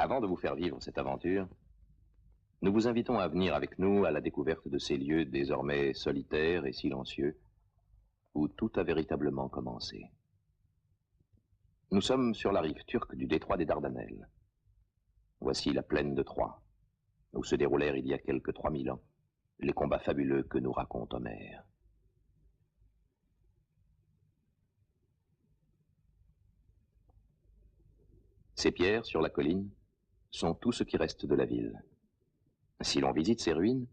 Avant de vous faire vivre cette aventure, nous vous invitons à venir avec nous à la découverte de ces lieux désormais solitaires et silencieux, où tout a véritablement commencé. Nous sommes sur la rive turque du détroit des Dardanelles. Voici la plaine de Troie, où se déroulèrent il y a quelque 3000 ans les combats fabuleux que nous raconte Homère. Ces pierres sur la colline sont tout ce qui reste de la ville. Si l'on visite ces ruines,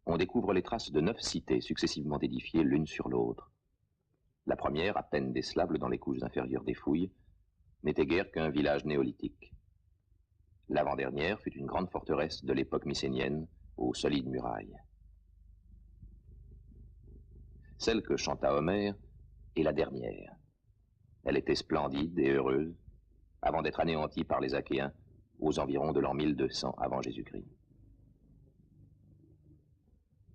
on découvre les traces de 9 cités successivement édifiées l'une sur l'autre. La première, à peine décelable dans les couches inférieures des fouilles, n'était guère qu'un village néolithique. L'avant-dernière fut une grande forteresse de l'époque mycénienne aux solides murailles. Celle que chanta Homère est la dernière. Elle était splendide et heureuse, avant d'être anéantie par les Achéens aux environs de l'an 1200 avant Jésus-Christ.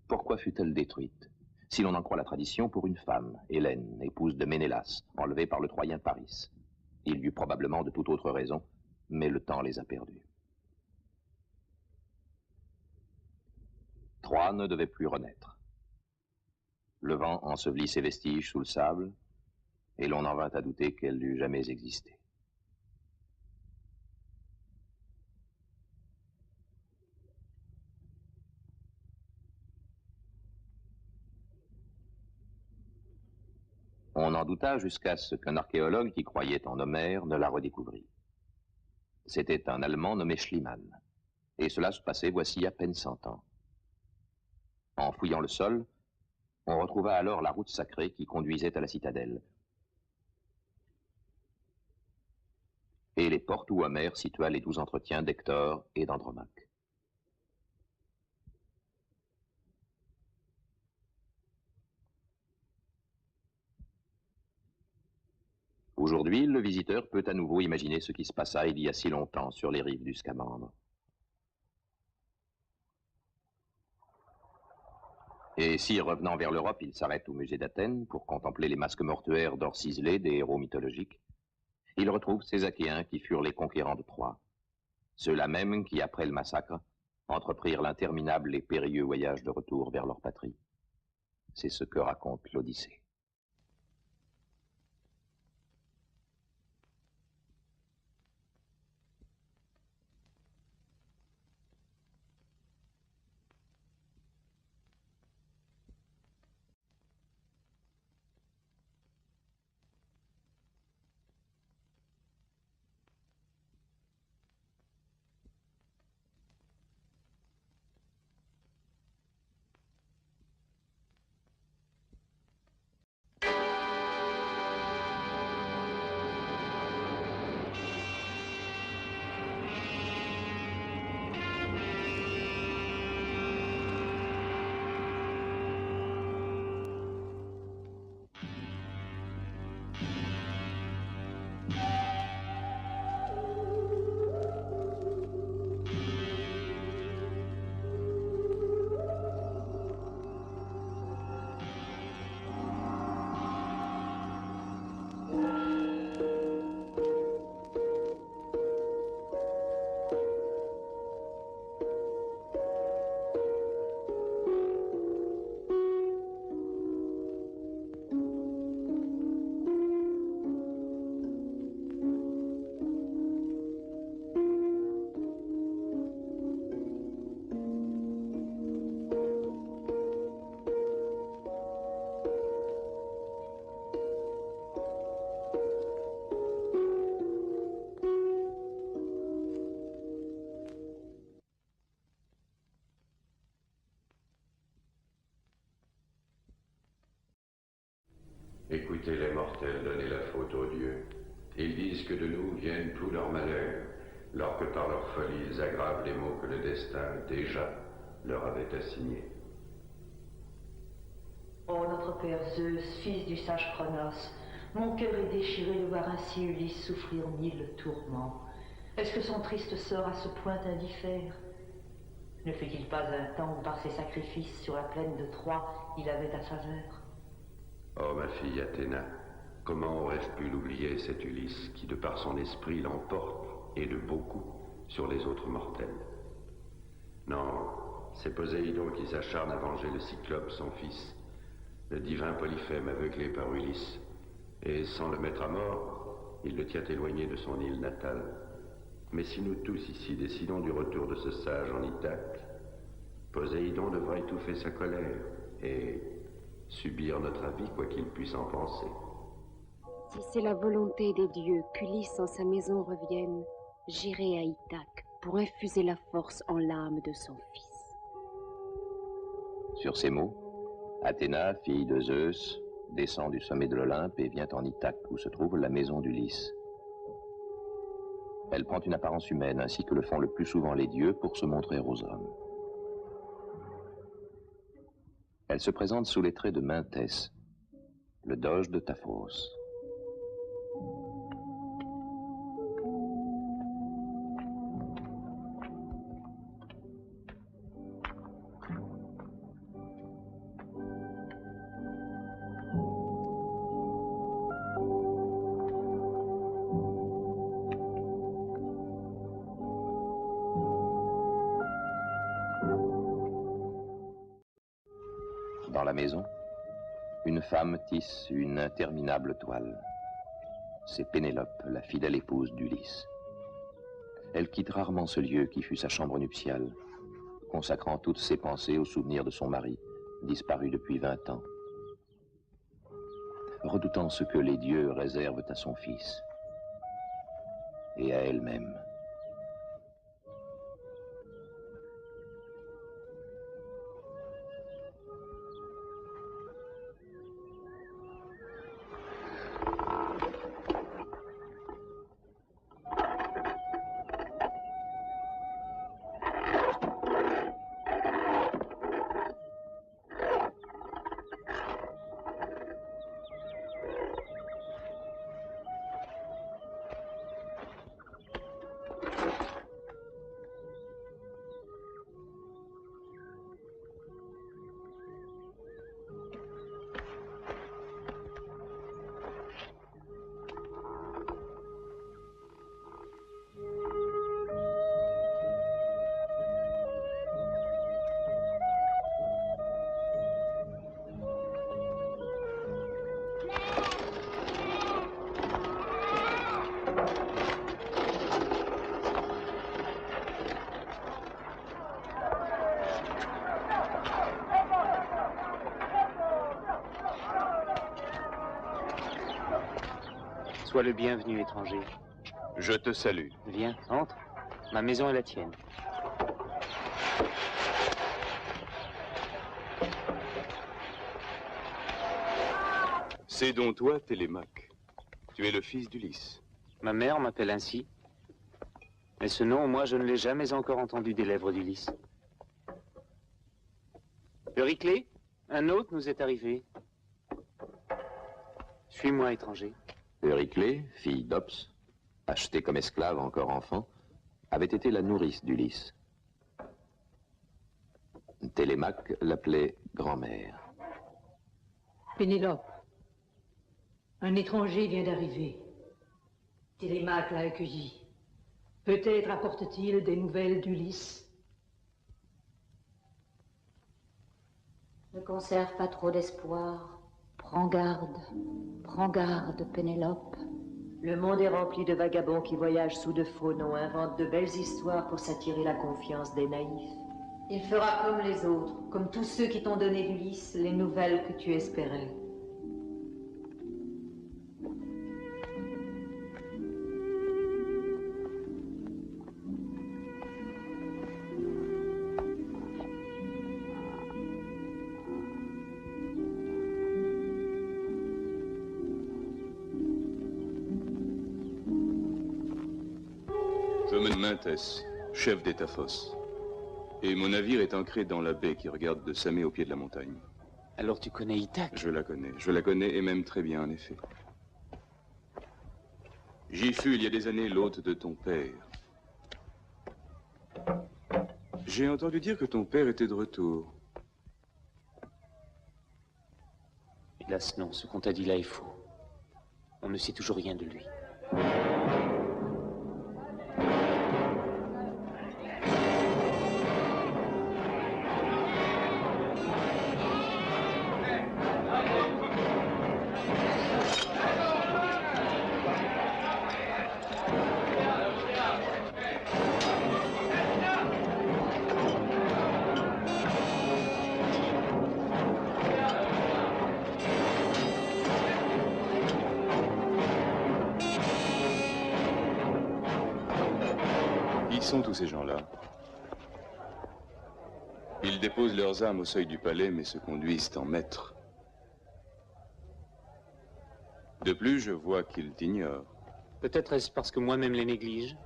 Pourquoi fut-elle détruite? Si l'on en croit la tradition, pour une femme, Hélène, épouse de Ménélas, enlevée par le Troyen Paris. Il y eut probablement de toute autre raison, mais le temps les a perdus. Troie ne devait plus renaître. Le vent ensevelit ses vestiges sous le sable, et l'on en vint à douter qu'elle eût jamais existé. On en douta jusqu'à ce qu'un archéologue qui croyait en Homère ne la redécouvrît. C'était un Allemand nommé Schliemann, et cela se passait voici à peine 100 ans. En fouillant le sol, on retrouva alors la route sacrée qui conduisait à la citadelle, et les portes où Homère situa les 12 entretiens d'Hector et d'Andromaque. Aujourd'hui, le visiteur peut à nouveau imaginer ce qui se passa il y a si longtemps sur les rives du Scamandre. Et si, revenant vers l'Europe, il s'arrête au musée d'Athènes pour contempler les masques mortuaires d'or ciselés des héros mythologiques, il retrouve ces Achéens qui furent les conquérants de Troie, ceux-là même qui, après le massacre, entreprirent l'interminable et périlleux voyage de retour vers leur patrie. C'est ce que raconte l'Odyssée. Écoutez les mortels donner la faute aux dieux. Ils disent que de nous viennent tous leurs malheurs, alors que par leur folie ils aggravent les maux que le destin, déjà, leur avait assignés. Ô notre père Zeus, fils du sage Cronos, mon cœur est déchiré de voir ainsi Ulysse souffrir 1000 tourments. Est-ce que son triste sort à ce point indiffère? Ne fut-il pas un temps où par ses sacrifices sur la plaine de Troie, il avait ta faveur? Oh ma fille Athéna, comment aurais-je pu l'oublier cet Ulysse qui de par son esprit l'emporte, et de beaucoup, sur les autres mortels. Non, c'est Poséidon qui s'acharne à venger le Cyclope, son fils, le divin Polyphème aveuglé par Ulysse. Et sans le mettre à mort, il le tient éloigné de son île natale. Mais si nous tous ici décidons du retour de ce sage en Ithaque, Poséidon devra étouffer sa colère et subir notre avis, quoi qu'il puisse en penser. Si c'est la volonté des dieux qu'Ulysse en sa maison revienne, j'irai à Ithaque pour infuser la force en l'âme de son fils. Sur ces mots, Athéna, fille de Zeus, descend du sommet de l'Olympe et vient en Ithaque, où se trouve la maison d'Ulysse. Elle prend une apparence humaine, ainsi que le font le plus souvent les dieux, pour se montrer aux hommes. Elle se présente sous les traits de Mintès, le doge de Taphos. Dans la maison, une femme tisse une interminable toile. C'est Pénélope, la fidèle épouse d'Ulysse. Elle quitte rarement ce lieu qui fut sa chambre nuptiale, consacrant toutes ses pensées au souvenir de son mari, disparu depuis 20 ans. Redoutant ce que les dieux réservent à son fils et à elle-même. Sois le bienvenu, étranger. Je te salue. Viens, entre. Ma maison est la tienne. C'est donc toi, Télémaque. Tu es le fils d'Ulysse. Ma mère m'appelle ainsi. Mais ce nom, moi, je ne l'ai jamais encore entendu des lèvres d'Ulysse. Euryclée, un hôte nous est arrivé. Suis-moi, étranger. Euryclée, fille d'Ops, achetée comme esclave encore enfant, avait été la nourrice d'Ulysse. Télémaque l'appelait grand-mère. Pénélope, un étranger vient d'arriver. Télémaque l'a accueilli. Peut-être apporte-t-il des nouvelles d'Ulysse. Ne conserve pas trop d'espoir. Prends garde, Pénélope. Le monde est rempli de vagabonds qui voyagent sous de faux noms, inventent de belles histoires pour s'attirer la confiance des naïfs. Il fera comme les autres, comme tous ceux qui t'ont donné d'Ulysse les nouvelles que tu espérais. Je me nomme Mintès, chef des Taphos. Et mon navire est ancré dans la baie qui regarde de Samé au pied de la montagne. Alors tu connais Ithaque? Je la connais et même très bien en effet. J'y fus il y a des années l'hôte de ton père. J'ai entendu dire que ton père était de retour. Hélas non, ce qu'on t'a dit là est faux. On ne sait toujours rien de lui. Qui sont tous ces gens-là? Ils déposent leurs armes au seuil du palais, mais se conduisent en maîtres. De plus, je vois qu'ils t'ignorent. Peut-être est-ce parce que moi-même les néglige.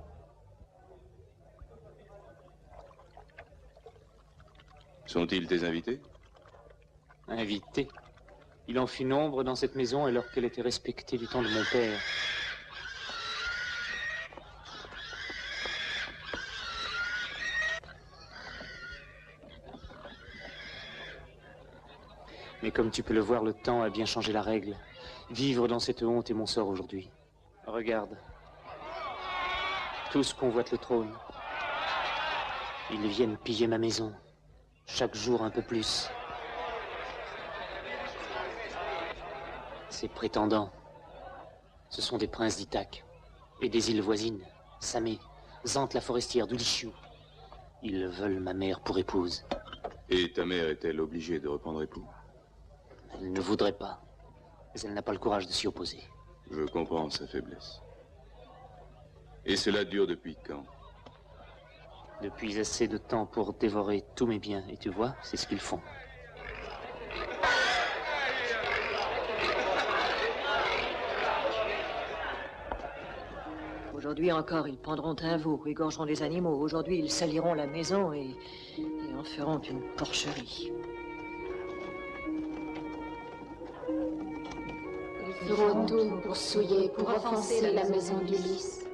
Sont-ils tes invités? Invités. Il en fut nombre dans cette maison alors qu'elle était respectée du temps de mon père. Mais comme tu peux le voir, le temps a bien changé la règle. Vivre dans cette honte est mon sort aujourd'hui. Regarde. Tous convoitent le trône. Ils viennent piller ma maison. Chaque jour un peu plus. Ces prétendants, ce sont des princes d'Ithaque et des îles voisines, Samé, Zante la forestière d'Ulishiu. Ils veulent ma mère pour épouse. Et ta mère est-elle obligée de reprendre époux? Elle ne voudrait pas, mais elle n'a pas le courage de s'y opposer. Je comprends sa faiblesse. Et cela dure depuis quand? Depuis assez de temps pour dévorer tous mes biens, et tu vois, c'est ce qu'ils font. Aujourd'hui encore, ils prendront un veau, égorgeront des animaux. Aujourd'hui, ils saliront la maison et en feront une porcherie. Ils feront tout pour souiller, pour offenser la maison d'Ulysse.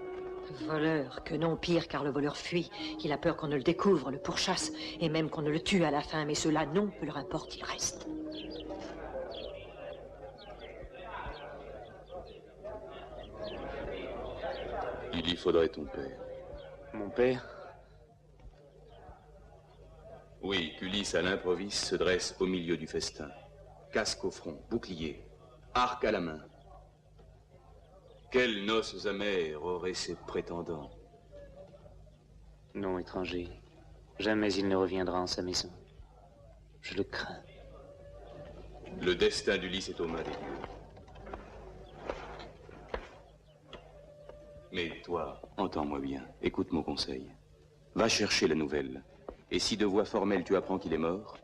Voleur, que non, pire, car le voleur fuit. Il a peur qu'on ne le découvre, le pourchasse, et même qu'on ne le tue à la fin. Mais cela, non, peu leur importe, il reste. Il y faudrait ton père. Mon père? Oui, qu'Ulysse à l'improviste se dresse au milieu du festin. Casque au front, bouclier, arc à la main. Quelles noces amères auraient ses prétendants? Non, étranger. Jamais il ne reviendra en sa maison. Je le crains. Le destin d'Ulysse est aux mains des dieux. Mais toi, entends-moi bien, écoute mon conseil. Va chercher la nouvelle. Et si de voix formelle tu apprends qu'il est mort,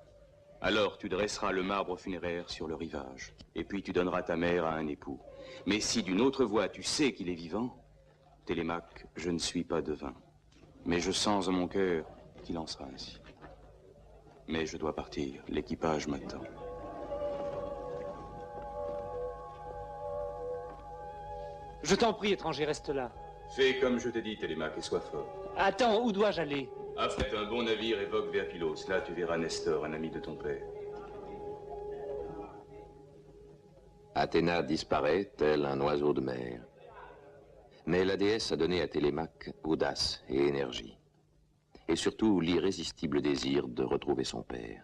alors tu dresseras le marbre funéraire sur le rivage. Et puis tu donneras ta mère à un époux. Mais si d'une autre voix tu sais qu'il est vivant, Télémaque, je ne suis pas devin. Mais je sens en mon cœur qu'il en sera ainsi. Mais je dois partir, l'équipage m'attend. Je t'en prie, étranger, reste là. Fais comme je te dis, Télémaque, et sois fort. Attends, où dois-je aller? Affrète un bon navire et vogue vers Pylos. Là, tu verras Nestor, un ami de ton père. Athéna disparaît, tel un oiseau de mer. Mais la déesse a donné à Télémaque audace et énergie. Et surtout l'irrésistible désir de retrouver son père.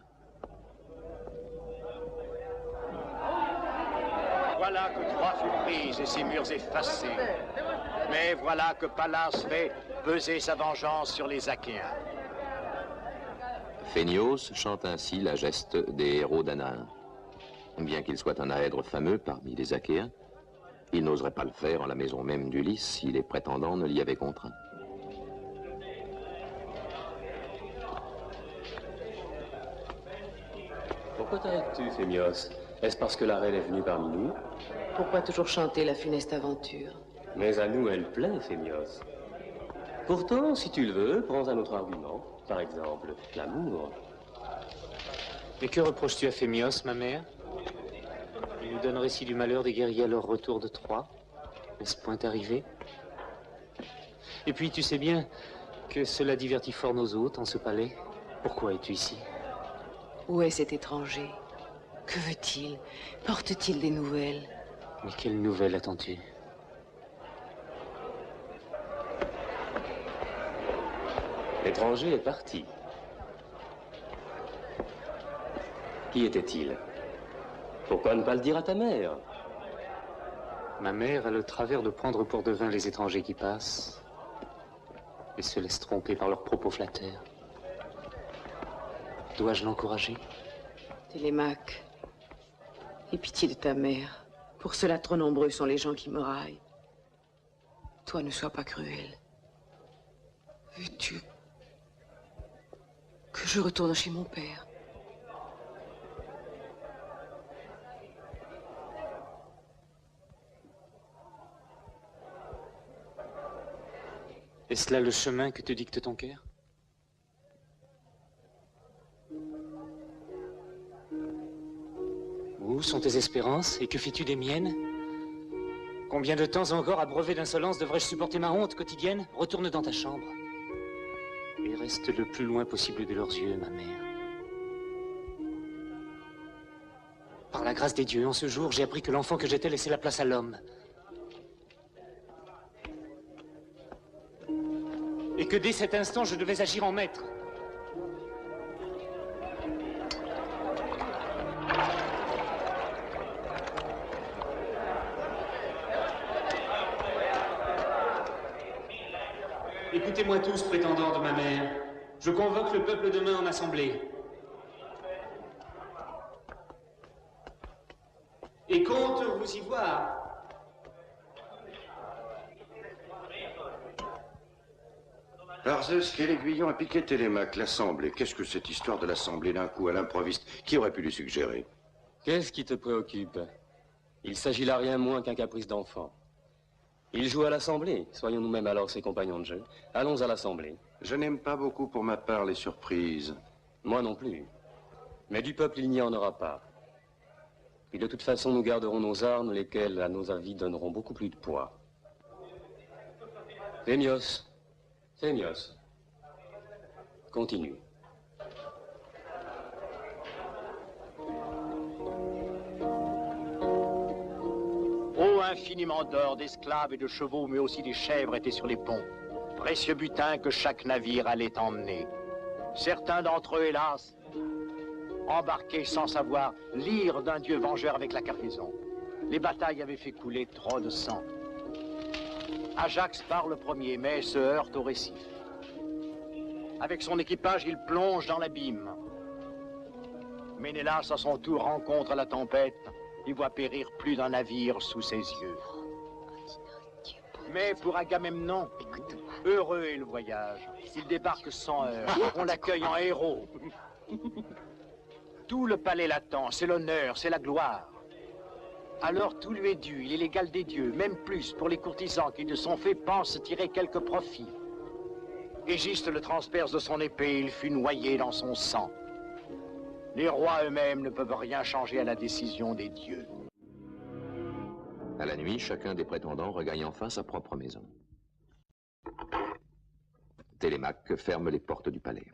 Voilà que Troie fut prise et ses murs effacés. Mais voilà que Pallas fait peser sa vengeance sur les Achéens. Phénios chante ainsi la geste des héros danaens. Bien qu'il soit un aèdre fameux parmi les Achéens, il n'oserait pas le faire en la maison même d'Ulysse si les prétendants ne l'y avaient contraint. Pourquoi t'arrêtes-tu, Phémios? Est-ce parce que la reine est venue parmi nous? Pourquoi toujours chanter la funeste aventure? Mais à nous, elle plaît, Phémios. Pourtant, si tu le veux, prends un autre argument. Par exemple, l'amour. Mais que reproches-tu à Phémios, ma mère? Il nous donne récit du malheur des guerriers à leur retour de Troie. N'est-ce point arrivé? Et puis, tu sais bien que cela divertit fort nos hôtes en ce palais. Pourquoi es-tu ici? Où est cet étranger? Que veut-il? Porte-t-il des nouvelles? Mais quelles nouvelles attends-tu? L'étranger est parti. Qui était-il? Pourquoi ne pas le dire à ta mère? Ma mère a le travers de prendre pour devin les étrangers qui passent et se laissent tromper par leurs propos flatteurs. Dois-je l'encourager? Télémaque, aie pitié de ta mère. Pour cela, trop nombreux sont les gens qui me raillent. Toi, ne sois pas cruel. Veux-tu que je retourne chez mon père? Est-ce là le chemin que te dicte ton cœur? Où sont tes espérances et que fais-tu des miennes? Combien de temps encore, abreuvé d'insolence, devrais-je supporter ma honte quotidienne? Retourne dans ta chambre et reste le plus loin possible de leurs yeux, ma mère. Par la grâce des dieux, en ce jour, j'ai appris que l'enfant que j'étais laissait la place à l'homme. Et que dès cet instant, je devais agir en maître. Écoutez-moi tous, prétendants de ma mère. Je convoque le peuple demain en assemblée. Et compte vous y voir. Par Zeus, quel aiguillon a piqué Télémaque, l'Assemblée? Qu'est-ce que cette histoire de l'Assemblée d'un coup à l'improviste? Qui aurait pu lui suggérer? Qu'est-ce qui te préoccupe? Il s'agit là rien moins qu'un caprice d'enfant. Il joue à l'Assemblée. Soyons nous-mêmes alors ses compagnons de jeu. Allons à l'Assemblée. Je n'aime pas beaucoup pour ma part les surprises. Moi non plus. Mais du peuple, il n'y en aura pas. Puis de toute façon, nous garderons nos armes, lesquelles, à nos avis, donneront beaucoup plus de poids. Phémios. Phémios. Continue. Oh, infiniment d'or, d'esclaves et de chevaux, mais aussi des chèvres étaient sur les ponts. Précieux butin que chaque navire allait emmener. Certains d'entre eux, hélas, embarqués sans savoir l'ire d'un dieu vengeur avec la cargaison. Les batailles avaient fait couler trop de sang. Ajax part le premier, mais se heurte au récif. Avec son équipage, il plonge dans l'abîme. Ménélas, à son tour, rencontre la tempête. Il voit périr plus d'un navire sous ses yeux. Mais pour Agamemnon, heureux est le voyage. Il débarque sans heurts. On l'accueille en héros. Tout le palais l'attend. C'est l'honneur, c'est la gloire. Alors tout lui est dû. Il est l'égal des dieux, même plus pour les courtisans qui de son fait pensent tirer quelque profit. Égiste le transperce de son épée. Il fut noyé dans son sang. Les rois eux-mêmes ne peuvent rien changer à la décision des dieux. À la nuit, chacun des prétendants regagne enfin sa propre maison. Télémaque ferme les portes du palais.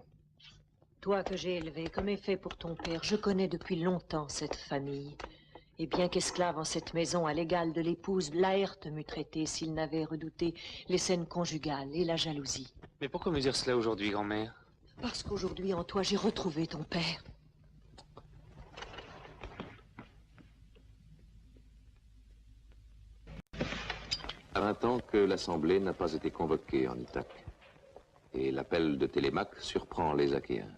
Toi que j'ai élevé comme est fait pour ton père, je connais depuis longtemps cette famille. Et bien qu'esclave en cette maison à l'égal de l'épouse, Laërte m'eût traité s'il n'avait redouté les scènes conjugales et la jalousie. Mais pourquoi me dire cela aujourd'hui, grand-mère? Parce qu'aujourd'hui, en toi, j'ai retrouvé ton père. À 20 ans que l'Assemblée n'a pas été convoquée en Ithaque. Et l'appel de Télémaque surprend les Achéens.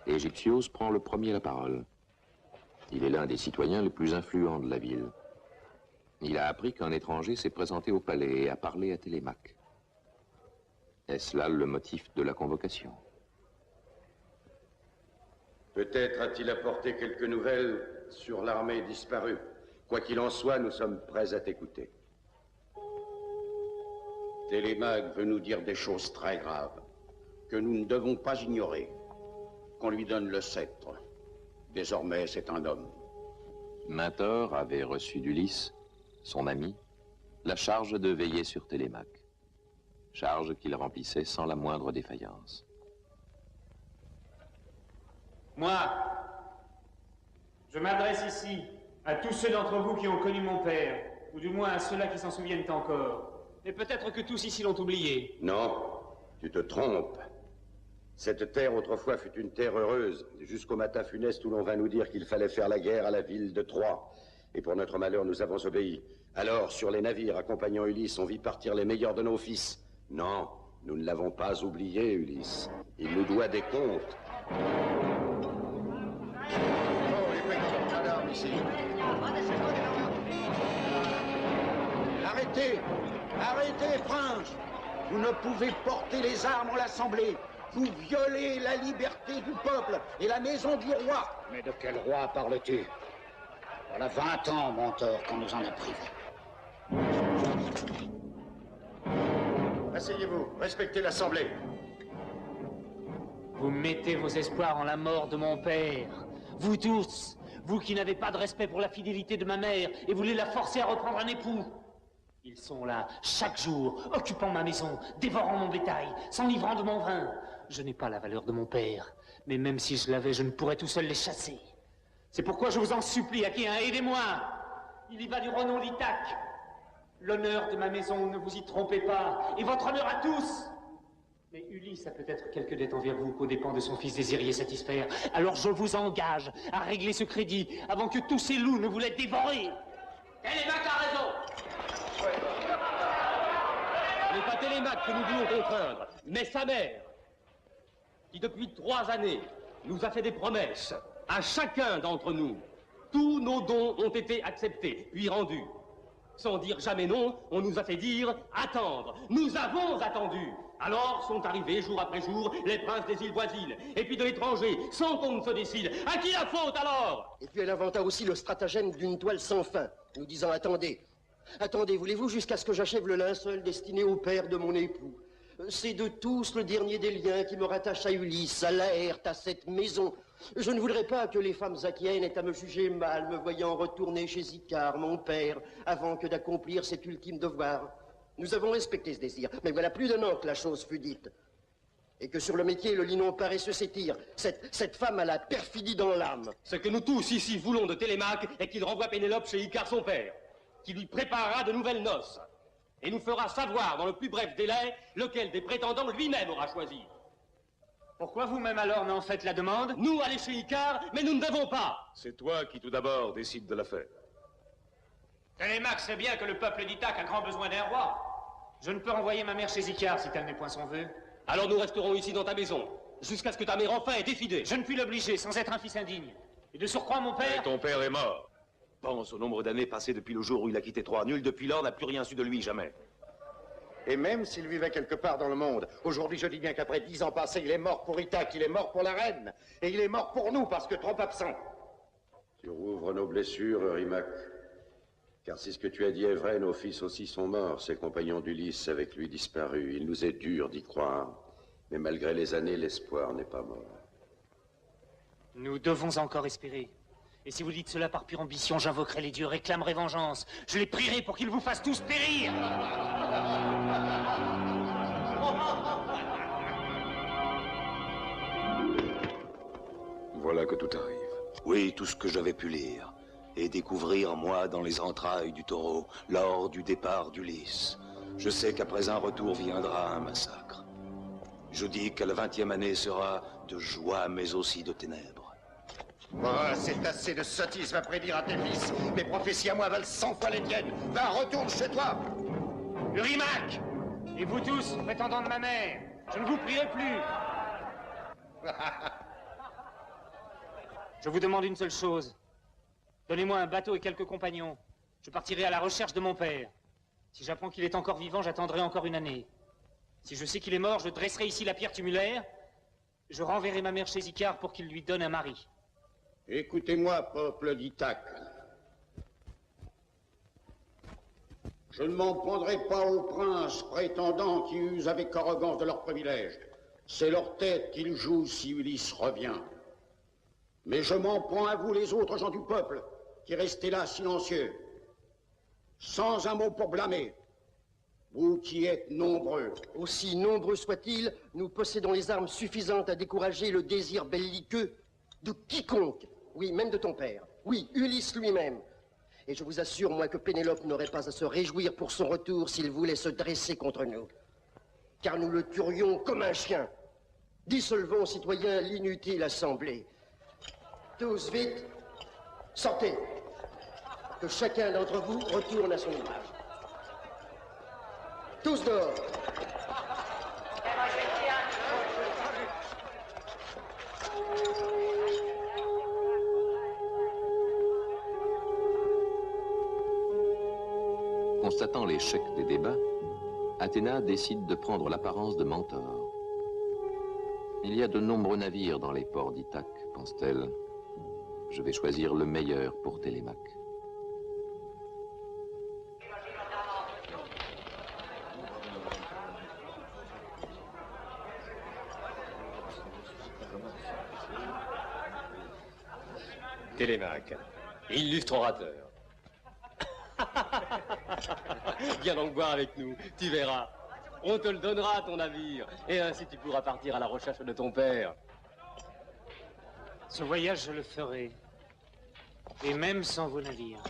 Égyptios prend le premier la parole. Il est l'un des citoyens les plus influents de la ville. Il a appris qu'un étranger s'est présenté au palais et a parlé à Télémaque. Est-ce là le motif de la convocation? Peut-être a-t-il apporté quelques nouvelles sur l'armée disparue. Quoi qu'il en soit, nous sommes prêts à t'écouter. Télémaque veut nous dire des choses très graves, que nous ne devons pas ignorer. Qu'on lui donne le sceptre. Désormais, c'est un homme. Mentor avait reçu d'Ulysse, son ami, la charge de veiller sur Télémaque. Charge qu'il remplissait sans la moindre défaillance. Moi, je m'adresse ici à tous ceux d'entre vous qui ont connu mon père, ou du moins à ceux-là qui s'en souviennent encore. Et peut-être que tous ici l'ont oublié. Non, tu te trompes. Cette terre autrefois fut une terre heureuse, jusqu'au matin funeste où l'on vint nous dire qu'il fallait faire la guerre à la ville de Troie. Et pour notre malheur, nous avons obéi. Alors, sur les navires accompagnant Ulysse, on vit partir les meilleurs de nos fils. Non, nous ne l'avons pas oublié, Ulysse. Il nous doit des comptes. Arrêtez! Arrêtez, Franche! Vous ne pouvez porter les armes en l'Assemblée. Vous violez la liberté du peuple et la maison du roi. Mais de quel roi parles-tu? Voilà 20 ans, menteur, qu'on nous en a privés. Asseyez-vous, respectez l'Assemblée. Vous mettez vos espoirs en la mort de mon père. Vous tous, vous qui n'avez pas de respect pour la fidélité de ma mère et voulez la forcer à reprendre un époux. Ils sont là, chaque jour, occupant ma maison, dévorant mon bétail, s'enivrant de mon vin. Je n'ai pas la valeur de mon père, mais même si je l'avais, je ne pourrais tout seul les chasser. C'est pourquoi je vous en supplie, Achéens, aidez-moi. Il y va du renom d'Ithaque. L'honneur de ma maison, ne vous y trompez pas, et votre honneur à tous. Mais Ulysse a peut-être quelque dette envers vous qu'aux dépens de son fils désiriez satisfaire. Alors je vous engage à régler ce crédit avant que tous ces loups ne vous l'aient dévoré. Télémaque a raison. Ce n'est pas Télémaque que nous voulons contraindre, mais sa mère, qui depuis 3 années nous a fait des promesses à chacun d'entre nous. Tous nos dons ont été acceptés, puis rendus. Sans dire jamais non, on nous a fait dire attendre. Nous avons attendu. Alors sont arrivés jour après jour les princes des îles voisines, et puis de l'étranger, sans qu'on ne se décide. À qui la faute alors? Et puis elle inventa aussi le stratagème d'une toile sans fin, nous disant attendez. Attendez, voulez-vous jusqu'à ce que j'achève le linceul destiné au père de mon époux? C'est de tous le dernier des liens qui me rattache à Ulysse, à Laërte, à cette maison. Je ne voudrais pas que les femmes achéennes aient à me juger mal, me voyant retourner chez Icare, mon père, avant que d'accomplir cet ultime devoir. Nous avons respecté ce désir, mais voilà plus d'un an que la chose fut dite. Et que sur le métier, le linon paresseux s'étire. Cette femme a la perfidie dans l'âme. Ce que nous tous ici voulons de Télémaque est qu'il renvoie Pénélope chez Icare son père, qui lui préparera de nouvelles noces, et nous fera savoir dans le plus bref délai lequel des prétendants lui-même aura choisi. Pourquoi vous-même alors n'en faites la demande? Nous aller chez Icare, mais nous ne devons pas. C'est toi qui tout d'abord décides de l'affaire. Télémaque sait bien que le peuple d'Ithaque a grand besoin d'un roi. Je ne peux renvoyer ma mère chez Icare si tel n'est point son vœu. Alors nous resterons ici dans ta maison, jusqu'à ce que ta mère enfin ait décidé. Je ne puis l'obliger sans être un fils indigne. Et de surcroît, mon père... Et ton père est mort. Pense au nombre d'années passées depuis le jour où il a quitté Troie. Nul depuis lors n'a plus rien su de lui, jamais. Et même s'il vivait quelque part dans le monde, aujourd'hui je dis bien qu'après 10 ans passés, il est mort pour Ithaque, il est mort pour la reine, et il est mort pour nous parce que trop absent. Tu rouvres nos blessures, Eurymaque. Car si ce que tu as dit est vrai, nos fils aussi sont morts, ses compagnons d'Ulysse avec lui disparus. Il nous est dur d'y croire, mais malgré les années, l'espoir n'est pas mort. Nous devons encore espérer. Et si vous dites cela par pure ambition, j'invoquerai les dieux, réclamerai vengeance. Je les prierai pour qu'ils vous fassent tous périr. Voilà que tout arrive. Oui, tout ce que j'avais pu lire et découvrir, moi, dans les entrailles du taureau, lors du départ d'Ulysse. Je sais qu'après un retour viendra un massacre. Je dis que la 20e année sera de joie, mais aussi de ténèbres. Oh, c'est assez de sottises à prédire à tes fils. Mes prophéties à moi valent 100 fois les tiennes. Va, retourne chez toi. Eurymaque! Et vous tous, prétendants de ma mère, je ne vous prierai plus. Je vous demande une seule chose. Donnez-moi un bateau et quelques compagnons. Je partirai à la recherche de mon père. Si j'apprends qu'il est encore vivant, j'attendrai encore une année. Si je sais qu'il est mort, je dresserai ici la pierre tumulaire. Je renverrai ma mère chez Icare pour qu'il lui donne un mari. Écoutez-moi, peuple d'Ithaque. Je ne m'en prendrai pas aux princes prétendants qui usent avec arrogance de leurs privilèges. C'est leur tête qu'ils jouent si Ulysse revient. Mais je m'en prends à vous, les autres gens du peuple, qui restez là silencieux, sans un mot pour blâmer. Vous qui êtes nombreux. Aussi nombreux soient-ils, nous possédons les armes suffisantes à décourager le désir belliqueux de quiconque. Oui, même de ton père. Oui, Ulysse lui-même. Et je vous assure, moi, que Pénélope n'aurait pas à se réjouir pour son retour s'il voulait se dresser contre nous. Car nous le tuerions comme un chien. Dissolvons, citoyens, l'inutile assemblée. Tous vite, sortez. Que chacun d'entre vous retourne à son ouvrage. Tous dehors. Constatant l'échec des débats, Athéna décide de prendre l'apparence de Mentor. Il y a de nombreux navires dans les ports d'Ithaque, pense-t-elle. Je vais choisir le meilleur pour Télémaque. Télémaque, illustrateur. Viens donc boire avec nous, tu verras. On te le donnera, ton navire. Et ainsi tu pourras partir à la recherche de ton père. Ce voyage, je le ferai. Et même sans vos navires.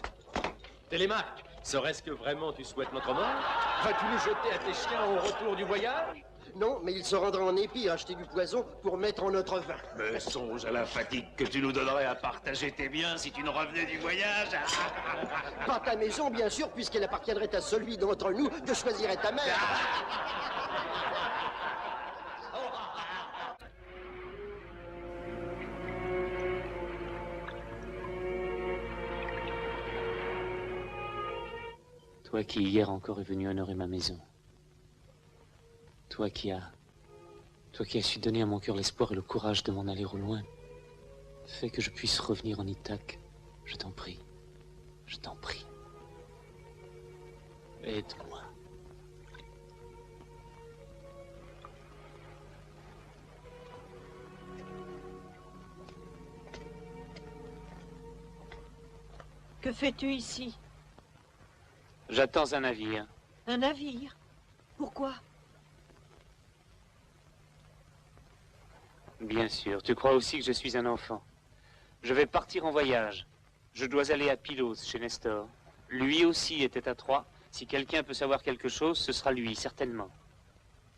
Télémaque, serait-ce que vraiment tu souhaites notre mort? Vas-tu nous jeter à tes chiens au retour du voyage? Non, mais il se rendra en épi à acheter du poison pour mettre en notre vin. Mais songe à la fatigue que tu nous donnerais à partager tes biens si tu nous revenais du voyage. Pas ta maison, bien sûr, puisqu'elle appartiendrait à celui d'entre nous que choisirait ta mère. Toi qui hier encore est venu honorer ma maison. Toi qui as su donner à mon cœur l'espoir et le courage de m'en aller au loin. Fais que je puisse revenir en Ithaque. Je t'en prie. Je t'en prie. Aide-moi. Que fais-tu ici? J'attends un navire. Un navire? Pourquoi? Bien sûr. Tu crois aussi que je suis un enfant. Je vais partir en voyage. Je dois aller à Pylos, chez Nestor. Lui aussi était à Troie. Si quelqu'un peut savoir quelque chose, ce sera lui, certainement.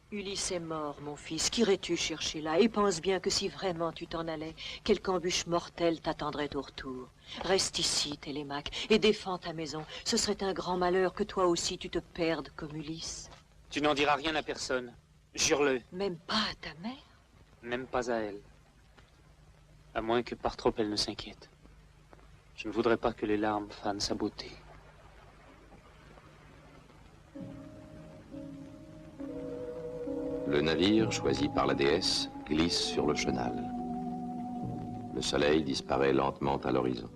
Ulysse est mort, mon fils. Qu'irais-tu chercher là? Et pense bien que si vraiment tu t'en allais, quelque embûche mortelle t'attendrait au retour. Reste ici, Télémaque, et défends ta maison. Ce serait un grand malheur que toi aussi tu te perdes comme Ulysse. Tu n'en diras rien à personne. Jure-le. Même pas à ta mère? Même pas à elle. À moins que par trop elle ne s'inquiète. Je ne voudrais pas que les larmes fanent sa beauté. Le navire, choisi par la déesse, glisse sur le chenal. Le soleil disparaît lentement à l'horizon.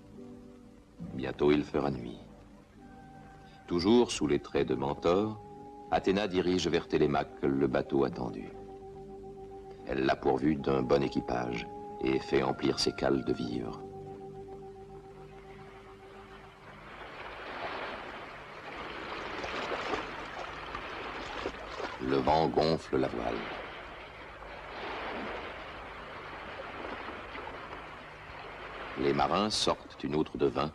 Bientôt il fera nuit. Toujours sous les traits de Mentor, Athéna dirige vers Télémaque le bateau attendu. Elle l'a pourvu d'un bon équipage et fait emplir ses cales de vivres. Le vent gonfle la voile. Les marins sortent une outre de vin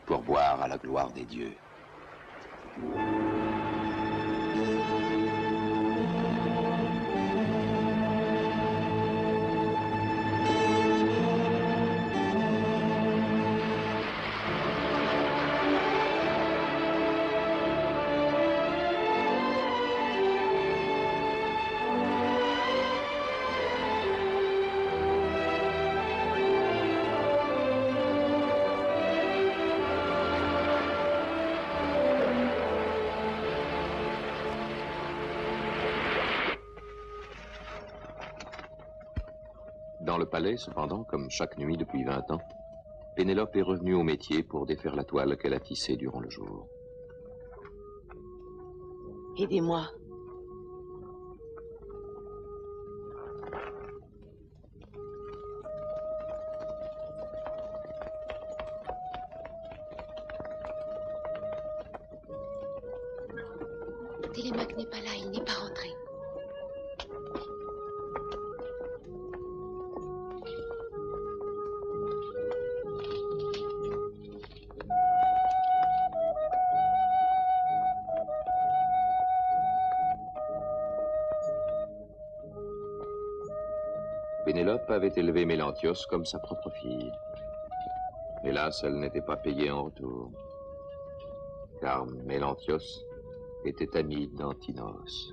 pour boire à la gloire des dieux. Dans le palais, cependant, comme chaque nuit depuis 20 ans, Pénélope est revenue au métier pour défaire la toile qu'elle a tissée durant le jour. Aidez-moi. Télémaque n'est pas là, il n'est pas rentré. Pénélope avait élevé Mélanthios comme sa propre fille. Hélas, elle n'était pas payée en retour, car Mélanthios était ami d'Antinos.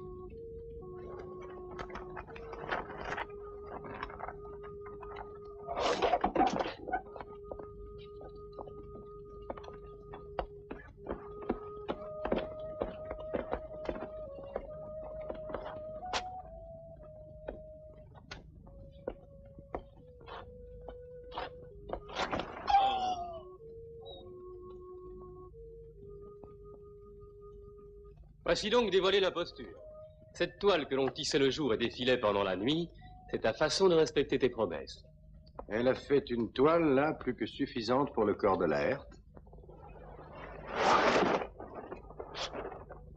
Voici donc dévoilé l'imposture. Cette toile que l'on tissait le jour et défilait pendant la nuit, c'est ta façon de respecter tes promesses. Elle a fait une toile, là, plus que suffisante pour le corps de Laerte.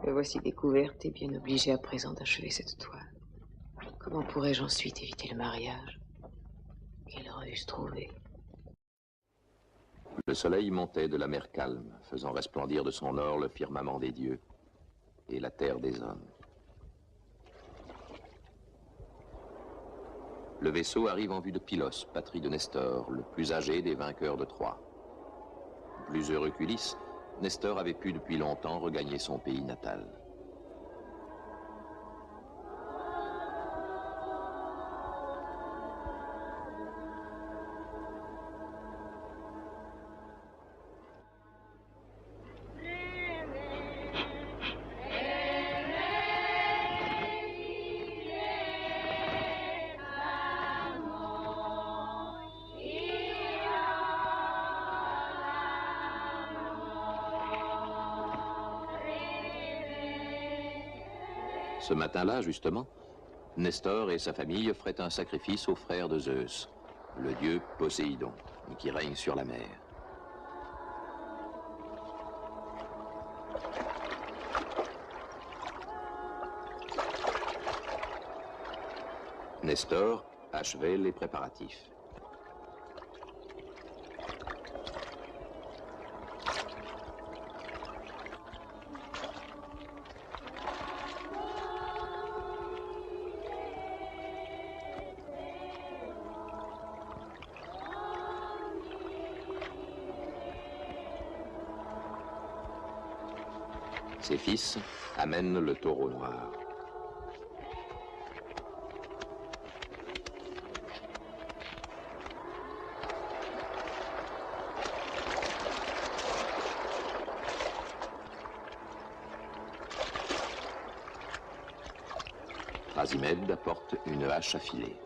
Me voici découverte et bien obligée à présent d'achever cette toile. Comment pourrais-je ensuite éviter le mariage? Quelle ruse trouver? Le soleil montait de la mer calme, faisant resplendir de son or le firmament des dieux et la terre des hommes. Le vaisseau arrive en vue de Pylos, patrie de Nestor, le plus âgé des vainqueurs de Troie. Plus heureux qu'Ulysse, Nestor avait pu depuis longtemps regagner son pays natal. Ce matin-là, justement, Nestor et sa famille offraient un sacrifice au frère de Zeus, le dieu Poséidon, qui règne sur la mer. Nestor achevait les préparatifs. Ses fils amènent le taureau noir. Thrasymède apporte une hache affilée.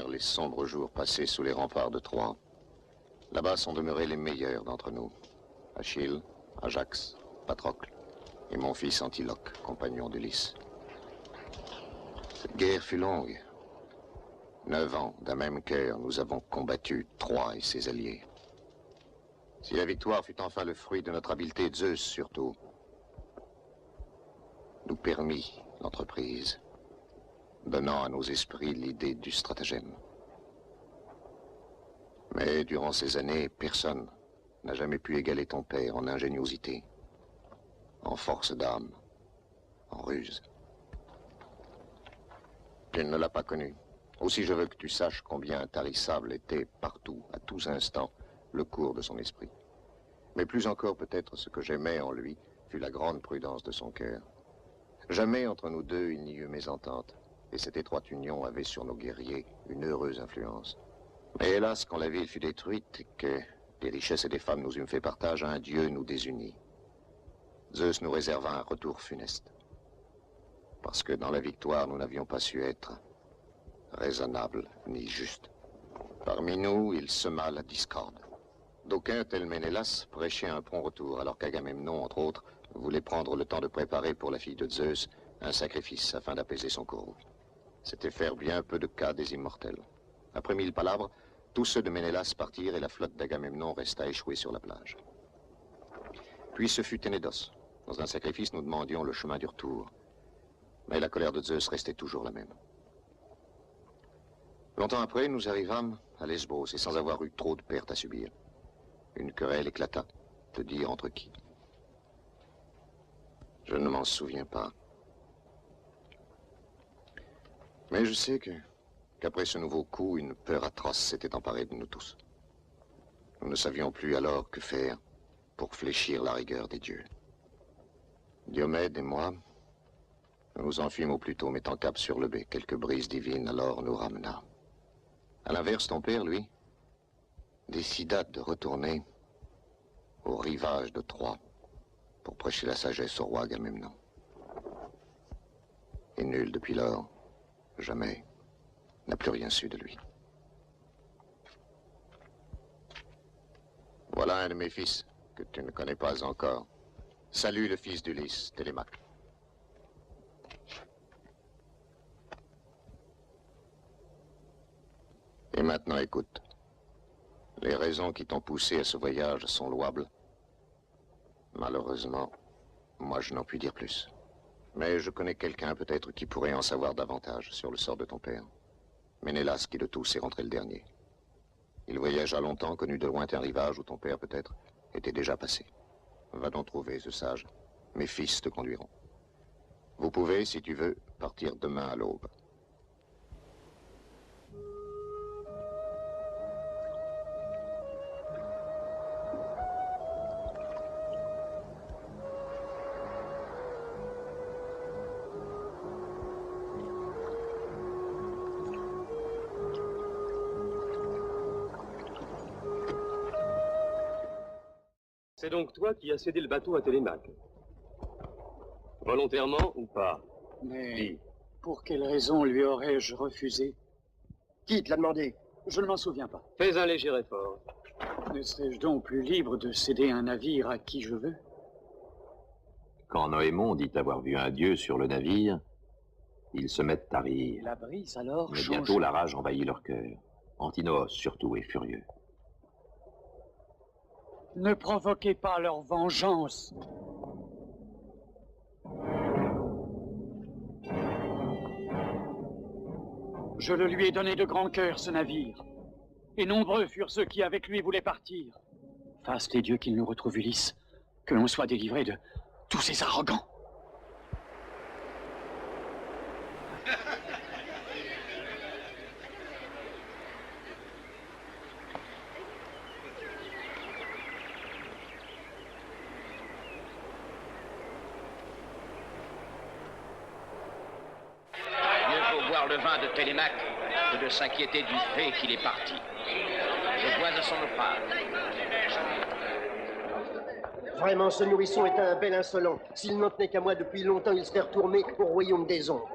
Les sombres jours passés sous les remparts de Troie. Là-bas sont demeurés les meilleurs d'entre nous. Achille, Ajax, Patrocle et mon fils Antiloque, compagnon d'Ulysse. Cette guerre fut longue. 9 ans d'un même cœur, nous avons combattu Troie et ses alliés. Si la victoire fut enfin le fruit de notre habileté, Zeus surtout nous permit l'entreprise, donnant à nos esprits l'idée du stratagème. Mais durant ces années, personne n'a jamais pu égaler ton père en ingéniosité, en force d'âme, en ruse. Tu ne l'as pas connu. Aussi je veux que tu saches combien intarissable était partout, à tous instants, le cours de son esprit. Mais plus encore peut-être ce que j'aimais en lui fut la grande prudence de son cœur. Jamais entre nous deux il n'y eut mésentente. Et cette étroite union avait sur nos guerriers une heureuse influence. Mais hélas, quand la ville fut détruite et que des richesses et des femmes nous eûmes fait partage, un dieu nous désunit. Zeus nous réserva un retour funeste. Parce que dans la victoire, nous n'avions pas su être raisonnables ni justes. Parmi nous, il sema la discorde. D'aucuns, tel Ménélas, prêchaient un prompt retour, alors qu'Agamemnon, entre autres, voulait prendre le temps de préparer pour la fille de Zeus un sacrifice afin d'apaiser son courroux. C'était faire bien peu de cas des immortels. Après 1000 palabres, Tous ceux de Ménélas partirent et la flotte d'Agamemnon resta échouée sur la plage. Puis ce fut Ténédos. Dans un sacrifice, nous demandions le chemin du retour. Mais la colère de Zeus restait toujours la même. Longtemps après, nous arrivâmes à Lesbos et sans avoir eu trop de pertes à subir. Une querelle éclata, de dire entre qui. Je ne m'en souviens pas. Mais je sais qu'après ce nouveau coup, une peur atroce s'était emparée de nous tous. Nous ne savions plus alors que faire pour fléchir la rigueur des dieux. Diomède et moi, nous nous enfuîmes au plus tôt, mettant cap sur le bais. Quelques brises divines alors nous ramena. À l'inverse, ton père, lui, décida de retourner au rivage de Troie pour prêcher la sagesse au roi Agamemnon. Et nul depuis lors, jamais, n'a plus rien su de lui. Voilà un de mes fils que tu ne connais pas encore. Salut le fils d'Ulysse, Télémaque. Et maintenant, écoute. Les raisons qui t'ont poussé à ce voyage sont louables. Malheureusement, moi je n'en puis dire plus. Mais je connais quelqu'un peut-être qui pourrait en savoir davantage sur le sort de ton père. Ménélas qui de tous est rentré le dernier. Il voyagea longtemps, connu de lointains rivages où ton père peut-être était déjà passé. Va donc trouver ce sage. Mes fils te conduiront. Vous pouvez, si tu veux, partir demain à l'aube. C'est donc toi qui as cédé le bateau à Télémaque. Volontairement ou pas? Mais pour quelle raison lui aurais-je refusé? Qui te l'a demandé? Je ne m'en souviens pas. Fais un léger effort. Ne serais-je donc plus libre de céder un navire à qui je veux? Quand Noémon dit avoir vu un dieu sur le navire, ils se mettent à rire. La brise alors Mais change. bientôt la rage envahit leur cœur. Antinos surtout est furieux. Ne provoquez pas leur vengeance. Je le lui ai donné de grand cœur, ce navire. Et nombreux furent ceux qui, avec lui, voulaient partir. Fasse les dieux qu'il nous retrouve Ulysse, que l'on soit délivré de tous ces arrogants. Le vin de Télémaque que de s'inquiéter du fait qu'il est parti. Je bois à son naufrage. Vraiment, ce nourrisson est un bel insolent. S'il n'en tenait qu'à moi depuis longtemps, il serait retourné au royaume des ombres.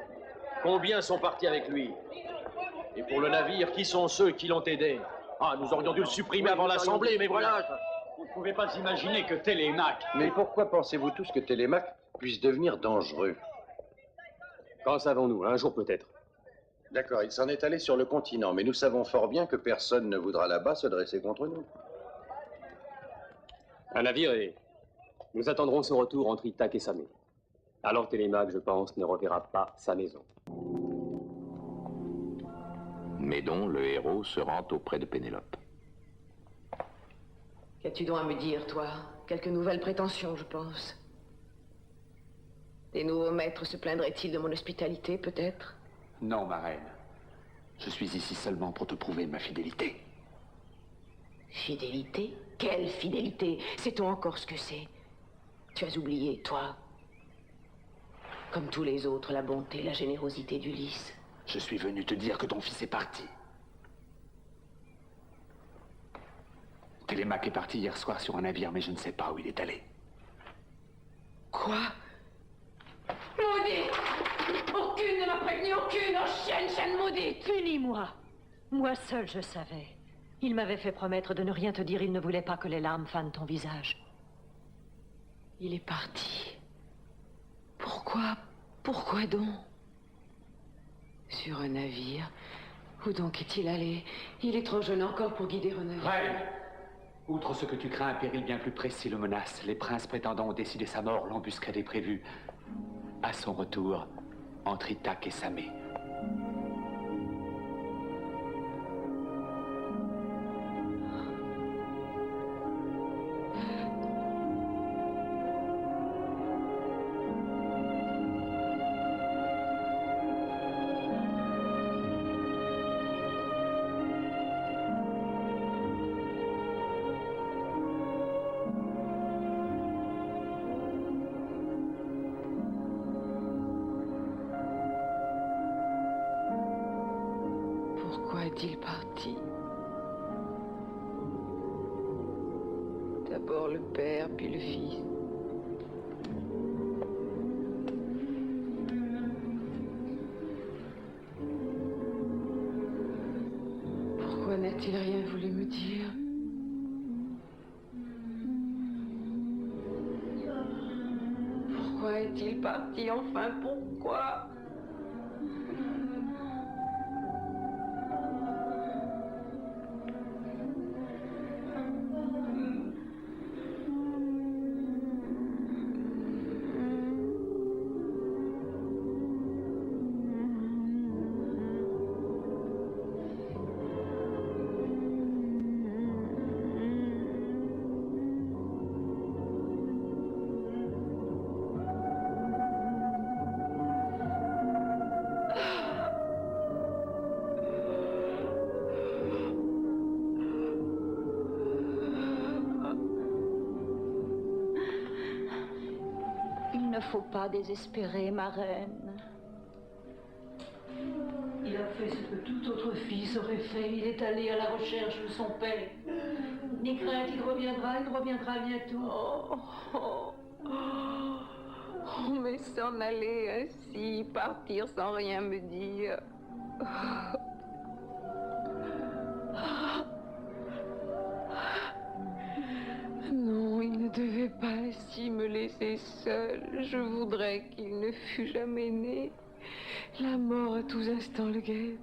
Combien sont partis avec lui? Et pour le navire, qui sont ceux qui l'ont aidé? Ah, nous aurions dû le supprimer avant l'Assemblée, mais voilà. Vous ne pouvez pas imaginer que Télémaque... Mais pourquoi pensez-vous tous que Télémaque puisse devenir dangereux? Qu'en savons-nous? Un jour peut-être. D'accord, il s'en est allé sur le continent, mais nous savons fort bien que personne ne voudra là-bas se dresser contre nous. Un navire et nous attendrons son retour entre Ithaque et Samé. Alors Télémaque, je pense, ne reverra pas sa maison. Médon, le héros, se rend auprès de Pénélope. Qu'as-tu donc à me dire, toi? Quelques nouvelles prétentions, je pense. Tes nouveaux maîtres se plaindraient-ils de mon hospitalité, peut-être? Non, ma reine. Je suis ici seulement pour te prouver ma fidélité. Fidélité? Quelle fidélité? Sait-on encore ce que c'est? Tu as oublié, toi, comme tous les autres, la bonté, la générosité d'Ulysse. Je suis venu te dire que ton fils est parti. Télémaque est parti hier soir sur un navire, mais je ne sais pas où il est allé. Quoi? Maudit! Aucune ne m'a prévenu, aucune! Oh, chienne maudite! Punis-moi! Moi seul je savais. Il m'avait fait promettre de ne rien te dire, il ne voulait pas que les larmes fanent ton visage. Il est parti. Pourquoi? Pourquoi donc? Sur un navire, Où donc est-il allé? Il est trop jeune encore pour guider un navire. Reine, outre ce que tu crains, un péril bien plus précis le menace. Les princes prétendants ont décidé sa mort, l'embuscade est prévue. À son retour, entre Ithaque et Samé. Pourquoi est-il parti? D'abord le père, puis le fils. Pourquoi n'a-t-il rien voulu me dire? Pourquoi est-il parti enfin? Pourquoi? Il ne faut pas désespérer, ma reine. Il a fait ce que tout autre fils aurait fait. Il est allé à la recherche de son père. N'aie crainte, il reviendra bientôt. Mais s'en aller ainsi, partir sans rien me dire. Non, il ne devait pas ainsi me laisser seule. Je voudrais qu'il ne fût jamais né. La mort à tous instants le guette.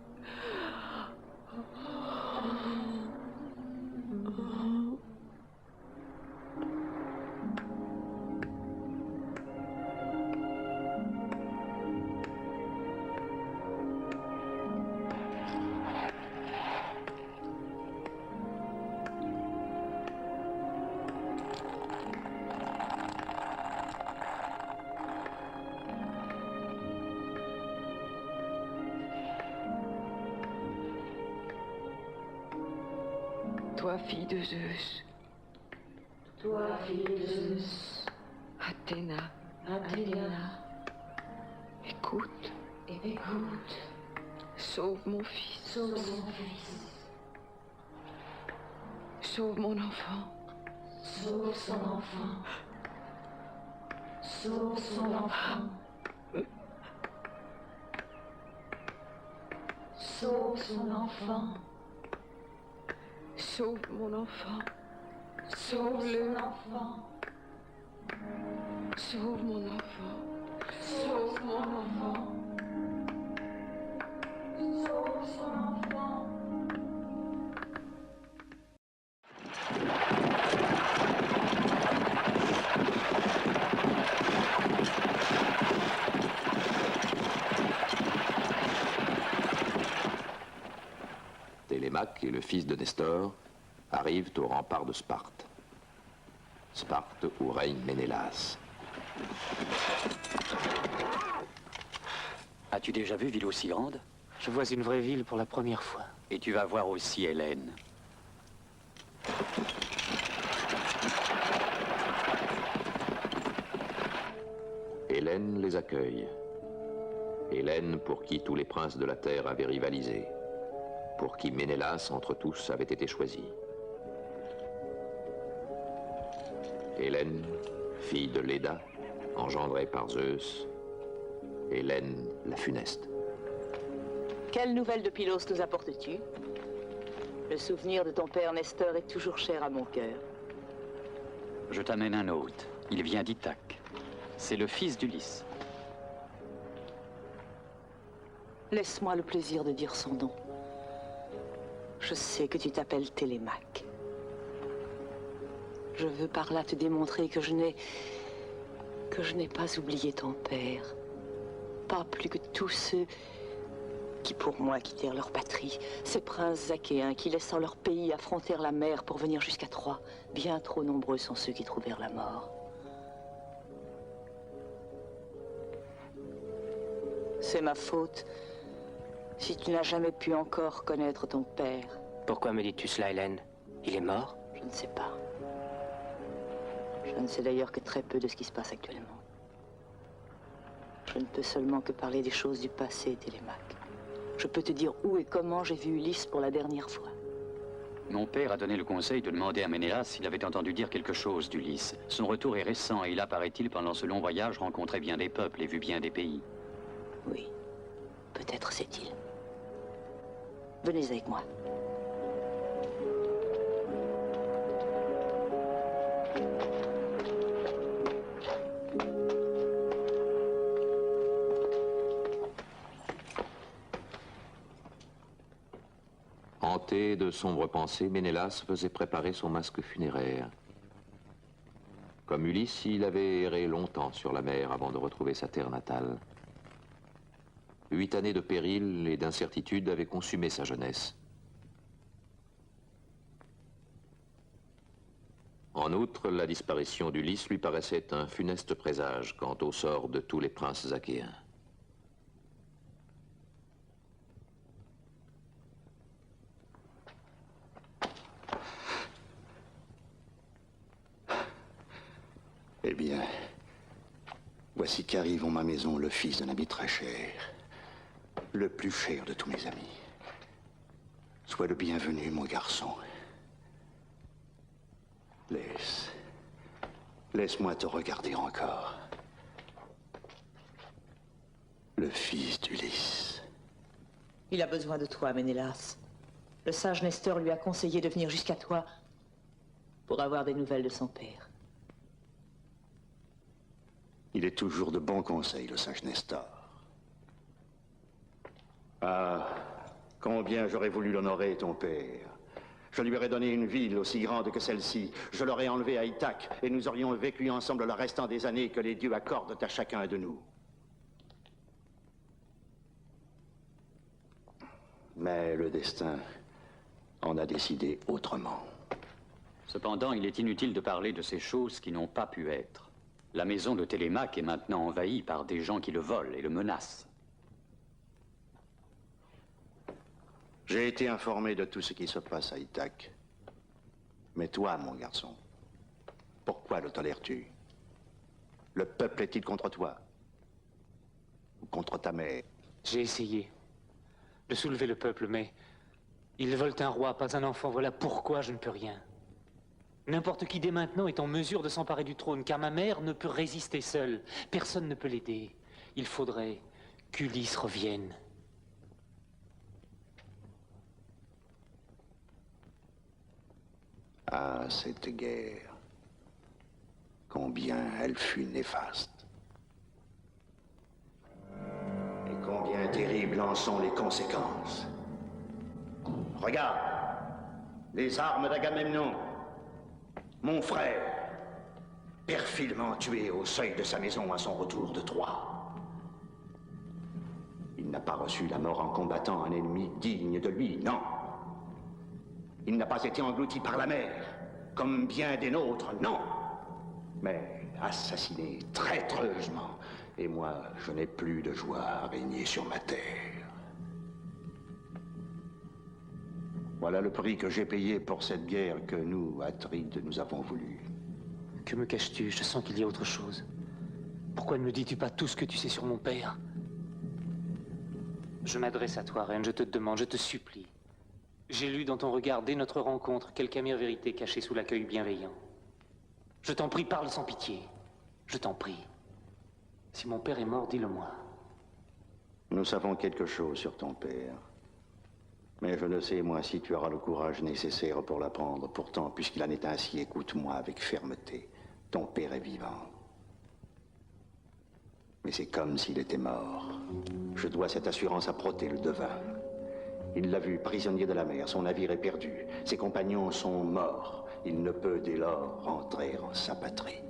Toi, fille de Zeus. Toi, fille de Zeus. Athéna. Écoute. Sauve mon fils. Sauve mon enfant. Sauve son enfant. Sauve son enfant. Sauve son enfant. Sauve mon enfant. Sauve-le. Sauve mon enfant. Sauve mon enfant. Sauve son enfant. Télémaque et le fils de Nestor arrivent au rempart de Sparte. Sparte où règne Ménélas. As-tu déjà vu ville aussi grande? Je vois une vraie ville pour la première fois. Et tu vas voir aussi Hélène. Hélène les accueille. Hélène pour qui tous les princes de la terre avaient rivalisé. Pour qui Ménélas, entre tous, avait été choisi. Hélène, fille de Léda, engendrée par Zeus. Hélène, la funeste. Quelle nouvelle de Pylos nous apportes-tu? Le souvenir de ton père Nestor est toujours cher à mon cœur. Je t'amène un hôte. Il vient d'Ithaque. C'est le fils d'Ulysse. Laisse-moi le plaisir de dire son nom. Je sais que tu t'appelles Télémaque. Je veux par là te démontrer que je n'ai pas oublié ton père. Pas plus que tous ceux qui, pour moi, quittèrent leur patrie. Ces princes achéens qui, laissant leur pays, affrontèrent la mer pour venir jusqu'à Troie. Bien trop nombreux sont ceux qui trouvèrent la mort. C'est ma faute si tu n'as jamais pu encore connaître ton père. Pourquoi me dis-tu cela, Hélène? Il est mort? Je ne sais pas. Je ne sais d'ailleurs que très peu de ce qui se passe actuellement. Je ne peux seulement que parler des choses du passé, Télémaque. Je peux te dire où et comment j'ai vu Ulysse pour la dernière fois. Mon père a donné le conseil de demander à Ménélas s'il avait entendu dire quelque chose d'Ulysse. Son retour est récent et il a, paraît-il, pendant ce long voyage, rencontré bien des peuples et vu bien des pays. Oui, peut-être c'est-il. Venez avec moi. Hanté de sombres pensées, Ménélas faisait préparer son masque funéraire. Comme Ulysse, il avait erré longtemps sur la mer avant de retrouver sa terre natale. 8 années de péril et d'incertitude avaient consumé sa jeunesse. En outre, la disparition d'Ulysse lui paraissait un funeste présage quant au sort de tous les princes achéens. Eh bien, voici qu'arrive en ma maison le fils d'un ami très cher, le plus cher de tous mes amis. Sois le bienvenu, mon garçon. Laisse-moi te regarder encore. Le fils d'Ulysse. Il a besoin de toi, Ménélas. Le sage Nestor lui a conseillé de venir jusqu'à toi pour avoir des nouvelles de son père. Il est toujours de bons conseils, le sage Nestor. Ah, combien j'aurais voulu l'honorer, ton père. Je lui aurais donné une ville aussi grande que celle-ci. Je l'aurais enlevé à Ithaque et nous aurions vécu ensemble le restant des années que les dieux accordent à chacun de nous. Mais le destin en a décidé autrement. Cependant, il est inutile de parler de ces choses qui n'ont pas pu être. La maison de Télémaque est maintenant envahie par des gens qui le volent et le menacent. J'ai été informé de tout ce qui se passe à Ithaque. Mais toi, mon garçon, pourquoi le tolères-tu? Le peuple est-il contre toi? Ou contre ta mère? J'ai essayé de soulever le peuple, mais ils veulent un roi, pas un enfant. Voilà pourquoi je ne peux rien. N'importe qui dès maintenant est en mesure de s'emparer du trône, car ma mère ne peut résister seule. Personne ne peut l'aider. Il faudrait qu'Ulysse revienne. Ah, cette guerre. Combien elle fut néfaste. Et combien terribles en sont les conséquences. Regarde, les armes d'Agamemnon. Mon frère, perfidement tué au seuil de sa maison à son retour de Troie. Il n'a pas reçu la mort en combattant un ennemi digne de lui, non. Il n'a pas été englouti par la mer, comme bien des nôtres, non. Mais assassiné traîtreusement. Et moi, je n'ai plus de joie à régner sur ma terre. Voilà le prix que j'ai payé pour cette guerre que nous, Atrides, nous avons voulu. Que me caches-tu? Je sens qu'il y a autre chose. Pourquoi ne me dis-tu pas tout ce que tu sais sur mon père? Je m'adresse à toi, reine, je te demande, je te supplie. J'ai lu dans ton regard, dès notre rencontre, quelque amère vérité cachée sous l'accueil bienveillant. Je t'en prie, parle sans pitié. Je t'en prie. Si mon père est mort, dis-le-moi. Nous savons quelque chose sur ton père. Mais je ne sais, moi, si tu auras le courage nécessaire pour l'apprendre. Pourtant, puisqu'il en est ainsi, écoute-moi avec fermeté. Ton père est vivant. Mais c'est comme s'il était mort. Je dois cette assurance à Protée le devin. Il l'a vu prisonnier de la mer. Son navire est perdu. Ses compagnons sont morts. Il ne peut dès lors rentrer en sa patrie.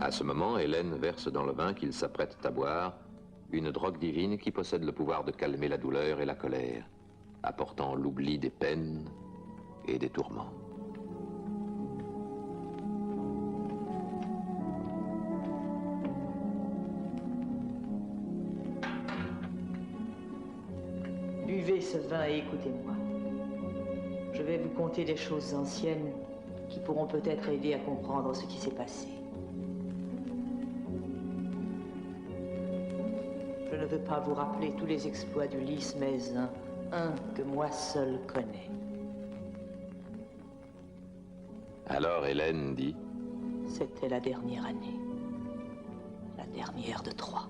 À ce moment, Hélène verse dans le vin qu'il s'apprête à boire une drogue divine qui possède le pouvoir de calmer la douleur et la colère, apportant l'oubli des peines et des tourments. Buvez ce vin et écoutez-moi. Je vais vous conter des choses anciennes qui pourront peut-être aider à comprendre ce qui s'est passé. Je ne veux pas vous rappeler tous les exploits d'Ulysse, mais un que moi seul connais. Alors Hélène dit: C'était la dernière année. La dernière de Troie.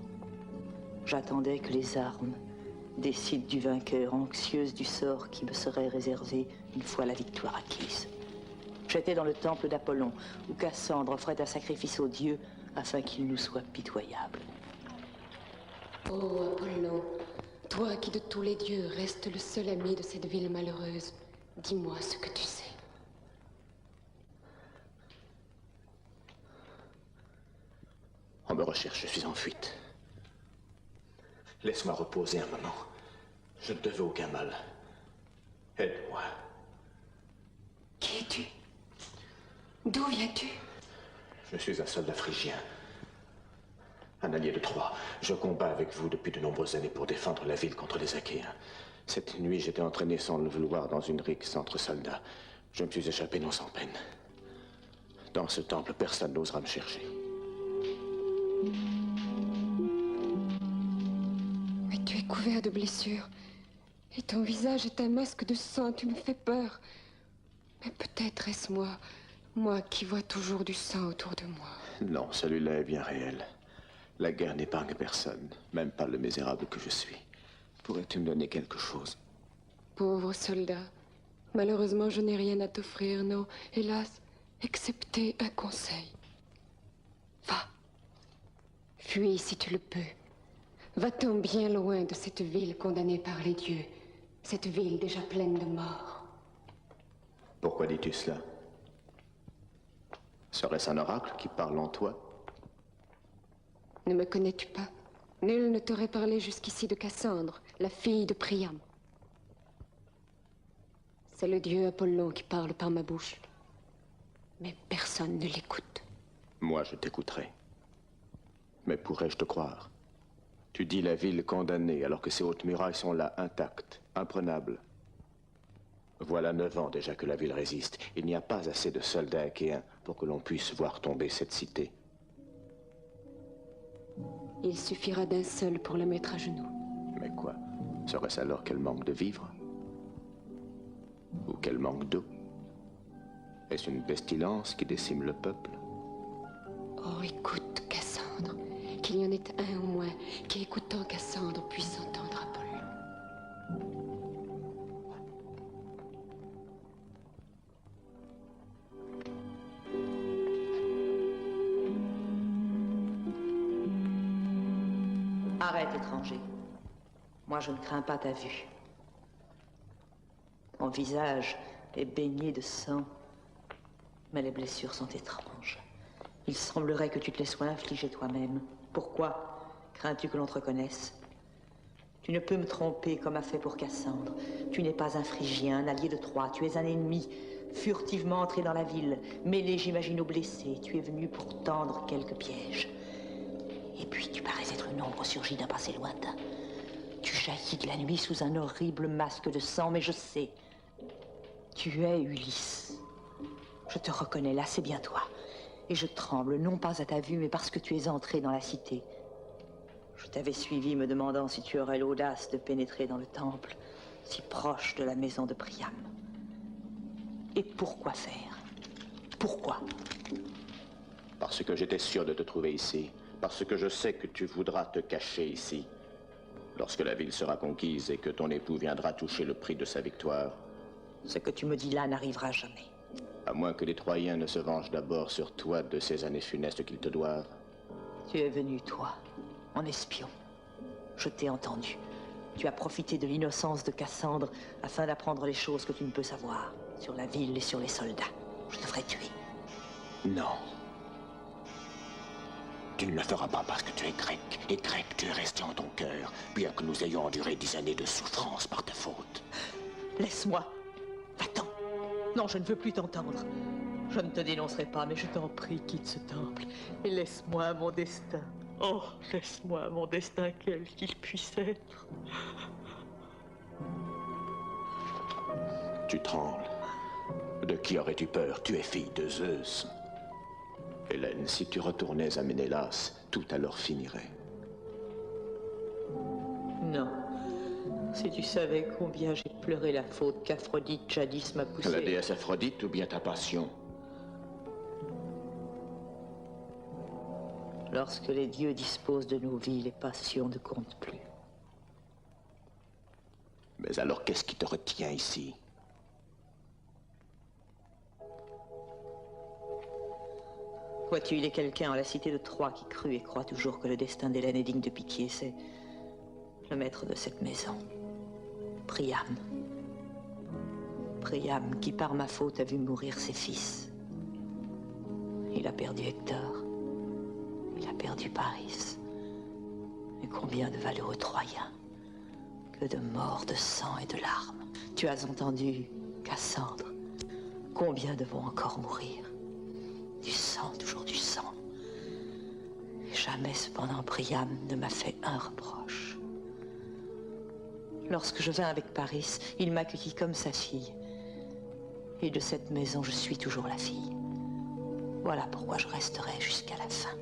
J'attendais que les armes décident du vainqueur, anxieuse du sort qui me serait réservé une fois la victoire acquise. J'étais dans le temple d'Apollon, où Cassandre offrait un sacrifice aux dieux afin qu'il nous soit pitoyable. Oh, Apollon, toi qui de tous les dieux restes le seul ami de cette ville malheureuse, dis-moi ce que tu sais. On me recherche, je suis en fuite. Laisse-moi reposer un moment. Je ne te veux aucun mal. Aide-moi. Qui es-tu? D'où viens-tu? Je suis un soldat phrygien. Un allié de Troie. Je combats avec vous depuis de nombreuses années pour défendre la ville contre les Achéens. Cette nuit, j'étais entraîné sans le vouloir dans une rixe entre soldats. Je me suis échappé non sans peine. Dans ce temple, personne n'osera me chercher. Mais tu es couvert de blessures. Et ton visage est un masque de sang. Tu me fais peur. Mais peut-être est-ce moi qui vois toujours du sang autour de moi. Non, celui-là est bien réel. La guerre n'épargne personne, même pas le misérable que je suis. Pourrais-tu me donner quelque chose? Pauvre soldat, malheureusement je n'ai rien à t'offrir, non, hélas, excepté un conseil. Va, fuis si tu le peux. Va-t'en bien loin de cette ville condamnée par les dieux, cette ville déjà pleine de morts. Pourquoi dis-tu cela? Serait-ce un oracle qui parle en toi? Ne me connais-tu pas? Nul ne t'aurait parlé jusqu'ici de Cassandre, la fille de Priam. C'est le dieu Apollon qui parle par ma bouche. Mais personne ne l'écoute. Moi, je t'écouterai. Mais pourrais-je te croire? Tu dis la ville condamnée, alors que ses hautes murailles sont là, intactes, imprenables. Voilà 9 ans déjà que la ville résiste. Il n'y a pas assez de soldats achéens pour que l'on puisse voir tomber cette cité. Il suffira d'un seul pour la mettre à genoux. Mais quoi? Serait-ce alors qu'elle manque de vivres? Ou qu'elle manque d'eau? Est-ce une pestilence qui décime le peuple? Oh, écoute, Cassandre. Qu'il y en ait un au moins qui, écoutant Cassandre, puisse entendre Apollon. Arrête, étranger. Moi, je ne crains pas ta vue. Mon visage est baigné de sang, mais les blessures sont étranges. Il semblerait que tu te les sois infligées toi-même. Pourquoi crains-tu que l'on te reconnaisse? Tu ne peux me tromper comme a fait pour Cassandre. Tu n'es pas un Phrygien, un allié de Troie. Tu es un ennemi, furtivement entré dans la ville, mêlé, j'imagine, aux blessés. Tu es venu pour tendre quelques pièges. Et puis tu parais être une ombre surgie d'un passé lointain. Tu jaillis de la nuit sous un horrible masque de sang, mais je sais. Tu es Ulysse. Je te reconnais là, c'est bien toi. Et je tremble, non pas à ta vue, mais parce que tu es entré dans la cité. Je t'avais suivi, me demandant si tu aurais l'audace de pénétrer dans le temple, si proche de la maison de Priam. Et pourquoi faire? Pourquoi? Parce que j'étais sûr de te trouver ici. Parce que je sais que tu voudras te cacher ici. Lorsque la ville sera conquise et que ton époux viendra toucher le prix de sa victoire, Ce que tu me dis là n'arrivera jamais. À moins que les Troyens ne se vengent d'abord sur toi de ces années funestes qu'ils te doivent. Tu es venu, toi, en espion. Je t'ai entendu. Tu as profité de l'innocence de Cassandre afin d'apprendre les choses que tu ne peux savoir sur la ville et sur les soldats. Je te ferai tuer. Non. Tu ne le feras pas parce que tu es grec. Et grec, tu es resté en ton cœur, bien que nous ayons enduré 10 années de souffrance par ta faute. Laisse-moi. Va-t'en. Non, je ne veux plus t'entendre. Je ne te dénoncerai pas, mais je t'en prie, quitte ce temple. Et laisse-moi mon destin. Oh, laisse-moi mon destin, quel qu'il puisse être. Tu trembles. De qui aurais-tu peur? Tu es fille de Zeus. Hélène, si tu retournais à Ménélas, tout alors finirait. Non. Si tu savais combien j'ai pleuré la faute qu'Aphrodite jadis m'a poussée... La déesse Aphrodite ou bien ta passion? Lorsque les dieux disposent de nos vies, les passions ne comptent plus. Mais alors qu'est-ce qui te retient ici? Vois-tu, il est quelqu'un à la cité de Troie qui crut et croit toujours que le destin d'Hélène est digne de pitié. C'est le maître de cette maison, Priam. Priam qui, par ma faute, a vu mourir ses fils. Il a perdu Hector. Il a perdu Paris. Et combien de valeureux Troyens. Que de morts, de sang et de larmes. Tu as entendu, Cassandre. Combien devront encore mourir? Du sang, toujours du sang. Et jamais, cependant, Priam ne m'a fait un reproche. Lorsque je vins avec Paris, il m'accueillit comme sa fille. Et de cette maison, je suis toujours la fille. Voilà pourquoi je resterai jusqu'à la fin.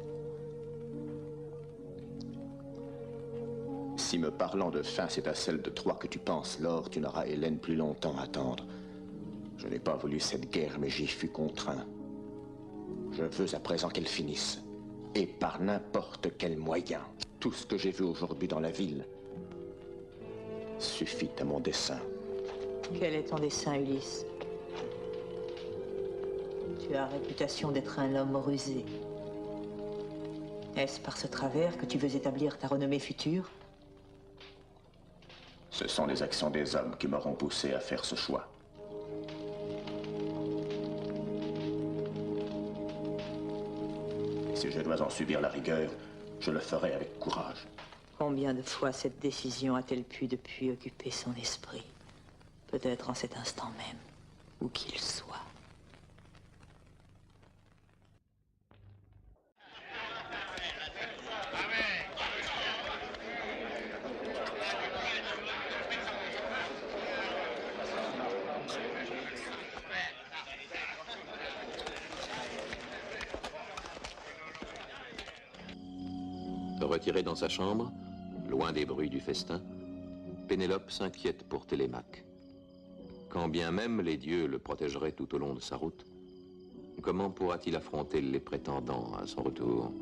Si me parlant de fin, c'est à celle de Troie que tu penses, Laure, tu n'auras Hélène plus longtemps à attendre. Je n'ai pas voulu cette guerre, mais j'y fus contraint. Je veux à présent qu'elle finisse. Et par n'importe quel moyen. Tout ce que j'ai vu aujourd'hui dans la ville suffit à mon dessein. Quel est ton dessein, Ulysse? Tu as réputation d'être un homme rusé. Est-ce par ce travers que tu veux établir ta renommée future? Ce sont les actions des hommes qui m'auront poussé à faire ce choix. Si je dois en subir la rigueur, je le ferai avec courage. Combien de fois cette décision a-t-elle pu depuis occuper son esprit? Peut-être en cet instant même, où qu'il soit. Retirée dans sa chambre, loin des bruits du festin, Pénélope s'inquiète pour Télémaque. Quand bien même les dieux le protégeraient tout au long de sa route, comment pourra-t-il affronter les prétendants à son retour?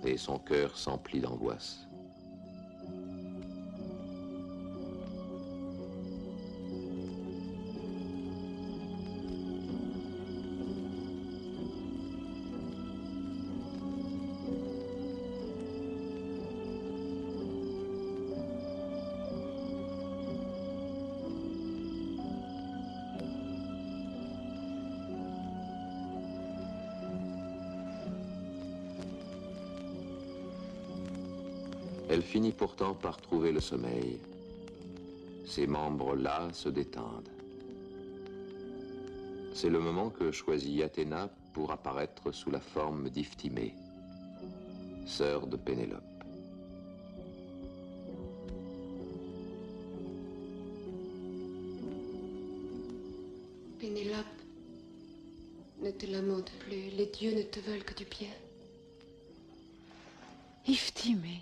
Et son cœur s'emplit d'angoisse. Elle finit pourtant par trouver le sommeil. Ses membres là se détendent. C'est le moment que choisit Athéna pour apparaître sous la forme d'Iphtimée, sœur de Pénélope. Pénélope, ne te lamente plus. Les dieux ne te veulent que du bien. Iphtimée,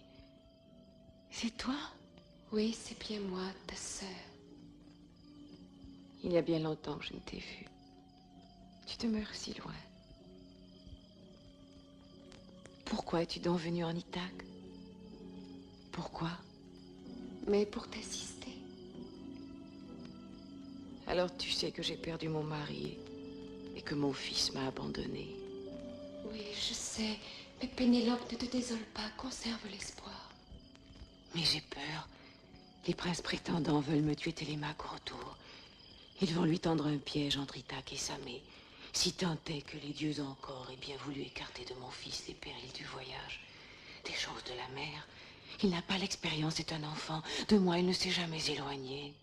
c'est toi? Oui, c'est bien moi, ta sœur. Il y a bien longtemps que je ne t'ai vue. Tu demeures si loin. Pourquoi es-tu donc venu en Ithaque? Pourquoi? Mais pour t'assister. Alors tu sais que j'ai perdu mon mari et que mon fils m'a abandonné. Oui, je sais. Mais Pénélope, ne te désole pas. Conserve l'espoir. Mais j'ai peur. Les princes prétendants veulent me tuer Télémaque au retour. Ils vont lui tendre un piège entre Ithaque et Samé. Si tant est que les dieux encore aient bien voulu écarter de mon fils les périls du voyage, des choses de la mer. Il n'a pas l'expérience, c'est un enfant. De moi, il ne s'est jamais éloigné.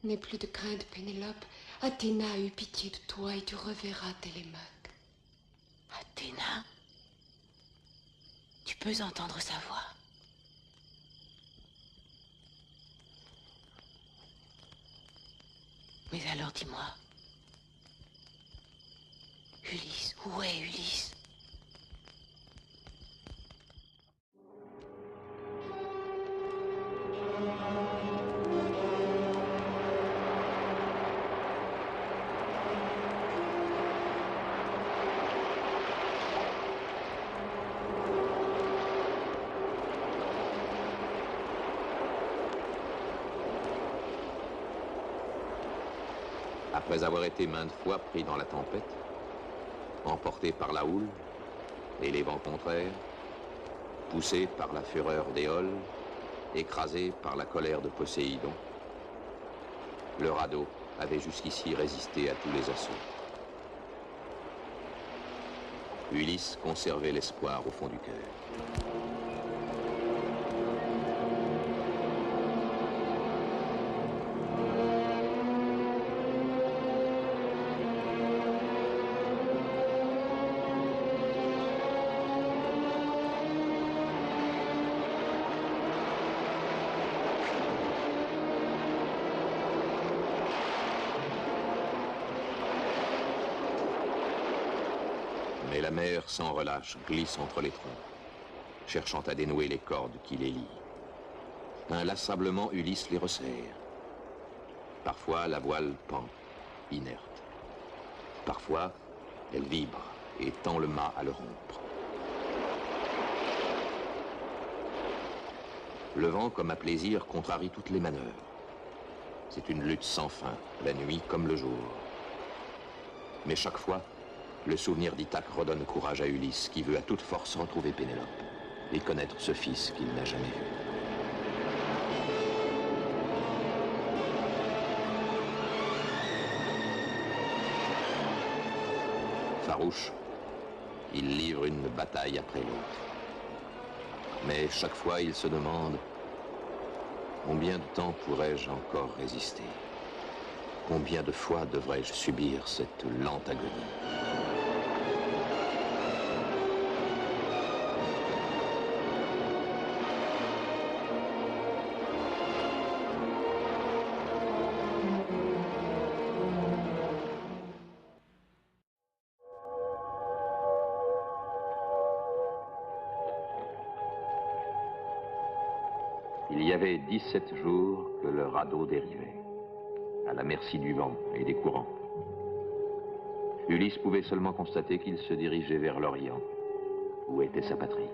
N'aie plus de crainte, Pénélope. Athéna a eu pitié de toi et tu reverras Télémaque. Athéna? Tu peux entendre sa voix? Mais alors dis-moi, Ulysse, où est Ulysse? Après avoir été maintes fois pris dans la tempête, emporté par la houle et les vents contraires, poussé par la fureur d'Éole, écrasé par la colère de Poséidon, le radeau avait jusqu'ici résisté à tous les assauts. Ulysse conservait l'espoir au fond du cœur. Mais la mer, sans relâche, glisse entre les troncs, cherchant à dénouer les cordes qui les lient. Inlassablement, Ulysse les resserre. Parfois, la voile pend, inerte. Parfois, elle vibre et tend le mât à le rompre. Le vent, comme à plaisir, contrarie toutes les manœuvres. C'est une lutte sans fin, la nuit comme le jour. Mais chaque fois, le souvenir d'Ithaque redonne courage à Ulysse, qui veut à toute force retrouver Pénélope et connaître ce fils qu'il n'a jamais vu. Farouche, il livre une bataille après l'autre. Mais chaque fois, il se demande combien de temps pourrais-je encore résister? Combien de fois devrais-je subir cette lente agonie? Il y avait 17 jours que le radeau dérivait, à la merci du vent et des courants. Ulysse pouvait seulement constater qu'il se dirigeait vers l'Orient, où était sa patrie.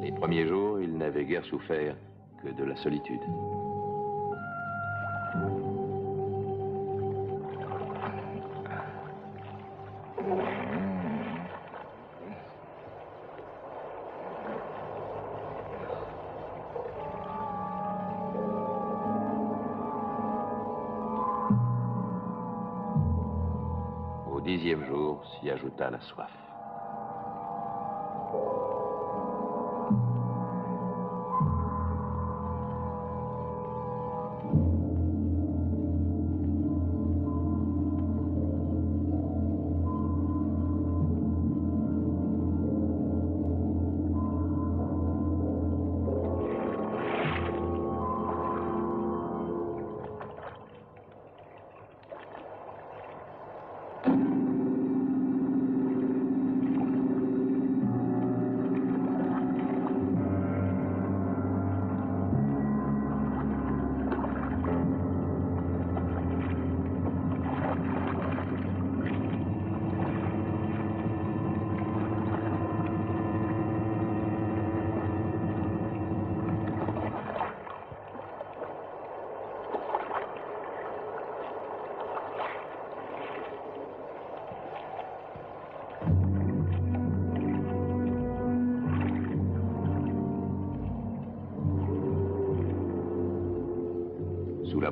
Les premiers jours, il n'avait guère souffert que de la solitude. Au 10e jour s'y ajouta la soif.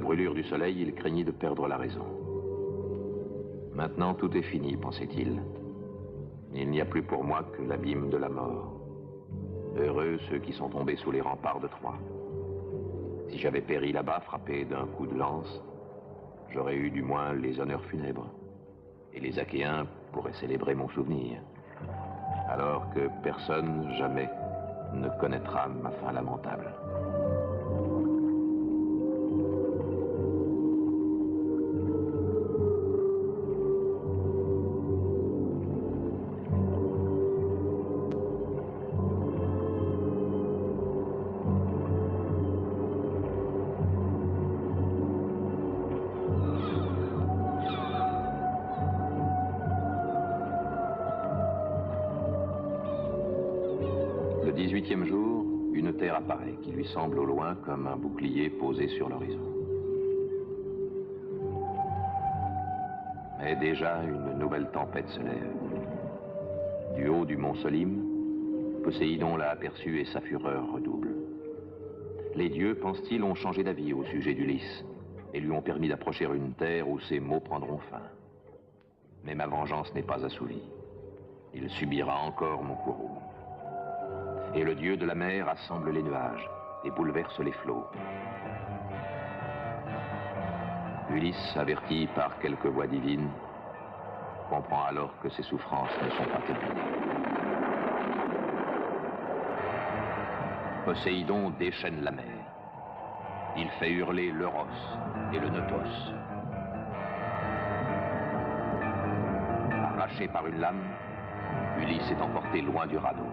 brûlure du soleil, il craignit de perdre la raison. Maintenant, tout est fini, pensait-il. Il n'y a plus pour moi que l'abîme de la mort. Heureux ceux qui sont tombés sous les remparts de Troie. Si j'avais péri là-bas, frappé d'un coup de lance, j'aurais eu du moins les honneurs funèbres. Et les Achéens pourraient célébrer mon souvenir. Alors que personne, jamais, ne connaîtra ma fin lamentable. Le 18e jour, une terre apparaît qui lui semble au loin comme un bouclier posé sur l'horizon. Mais déjà, une nouvelle tempête se lève. Du haut du mont Solyme, Poséidon l'a aperçu et sa fureur redouble. Les dieux, pense-t-il, ont changé d'avis au sujet d'Ulysse et lui ont permis d'approcher une terre où ses maux prendront fin. Mais ma vengeance n'est pas assouvie. Il subira encore mon courroux. Et le dieu de la mer assemble les nuages et bouleverse les flots. Ulysse, averti par quelque voix divine, comprend alors que ses souffrances ne sont pas terminées. Poséidon déchaîne la mer. Il fait hurler l'Euros et le Notos. Arraché par une lame, Ulysse est emporté loin du radeau.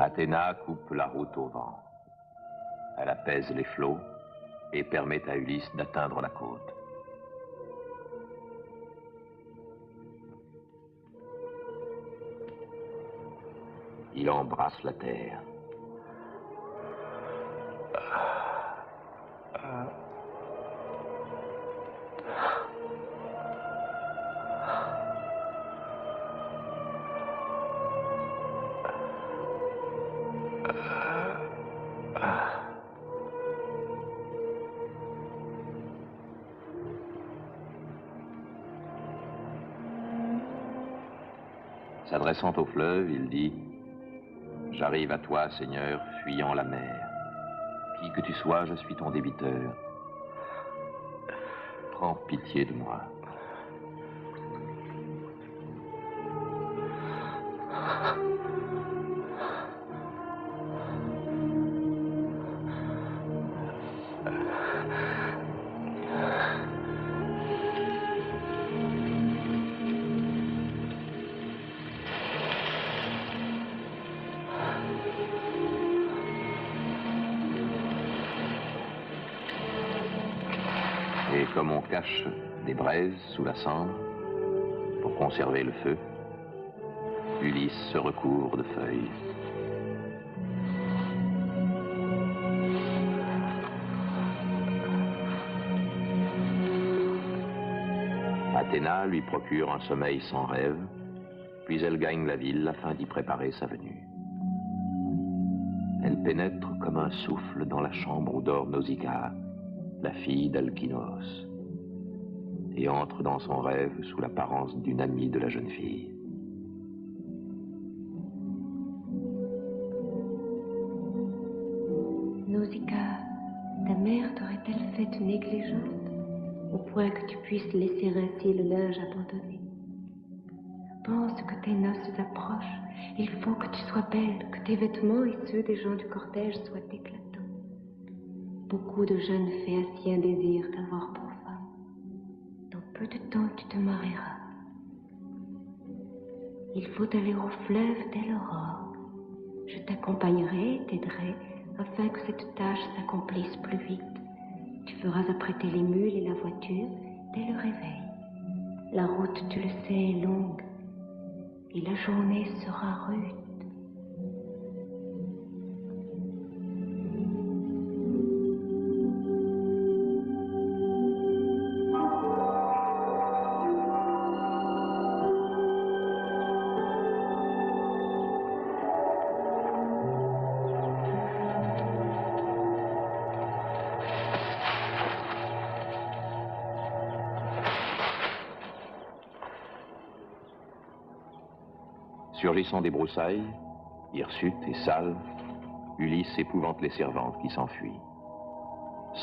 Athéna coupe la route au vent. Elle apaise les flots et permet à Ulysse d'atteindre la côte. Il embrasse la terre. S'adressant au fleuve, il dit « J'arrive à toi, Seigneur, fuyant la mer. Qui que tu sois, je suis ton débiteur. Prends pitié de moi. » Et comme on cache des braises sous la cendre pour conserver le feu, Ulysse se recouvre de feuilles. Athéna lui procure un sommeil sans rêve, puis elle gagne la ville afin d'y préparer sa venue. Elle pénètre comme un souffle dans la chambre où dort Nausicaa, la fille d'Alkynos, et entre dans son rêve sous l'apparence d'une amie de la jeune fille. Nausicaa, ta mère t'aurait-elle fait une négligence au point que tu puisses laisser ainsi le linge abandonné? Pense que tes noces approchent. Il faut que tu sois belle, que tes vêtements et ceux des gens du cortège soient éclatants. Beaucoup de jeunes phéaciens désirent t'avoir pour femme. Dans peu de temps, tu te marieras. Il faut aller au fleuve dès l'aurore. Je t'accompagnerai et t'aiderai afin que cette tâche s'accomplisse plus vite. Tu feras apprêter les mules et la voiture dès le réveil. La route, tu le sais, est longue et la journée sera rude. Surgissant des broussailles, hirsutes et salves, Ulysse épouvante les servantes qui s'enfuient.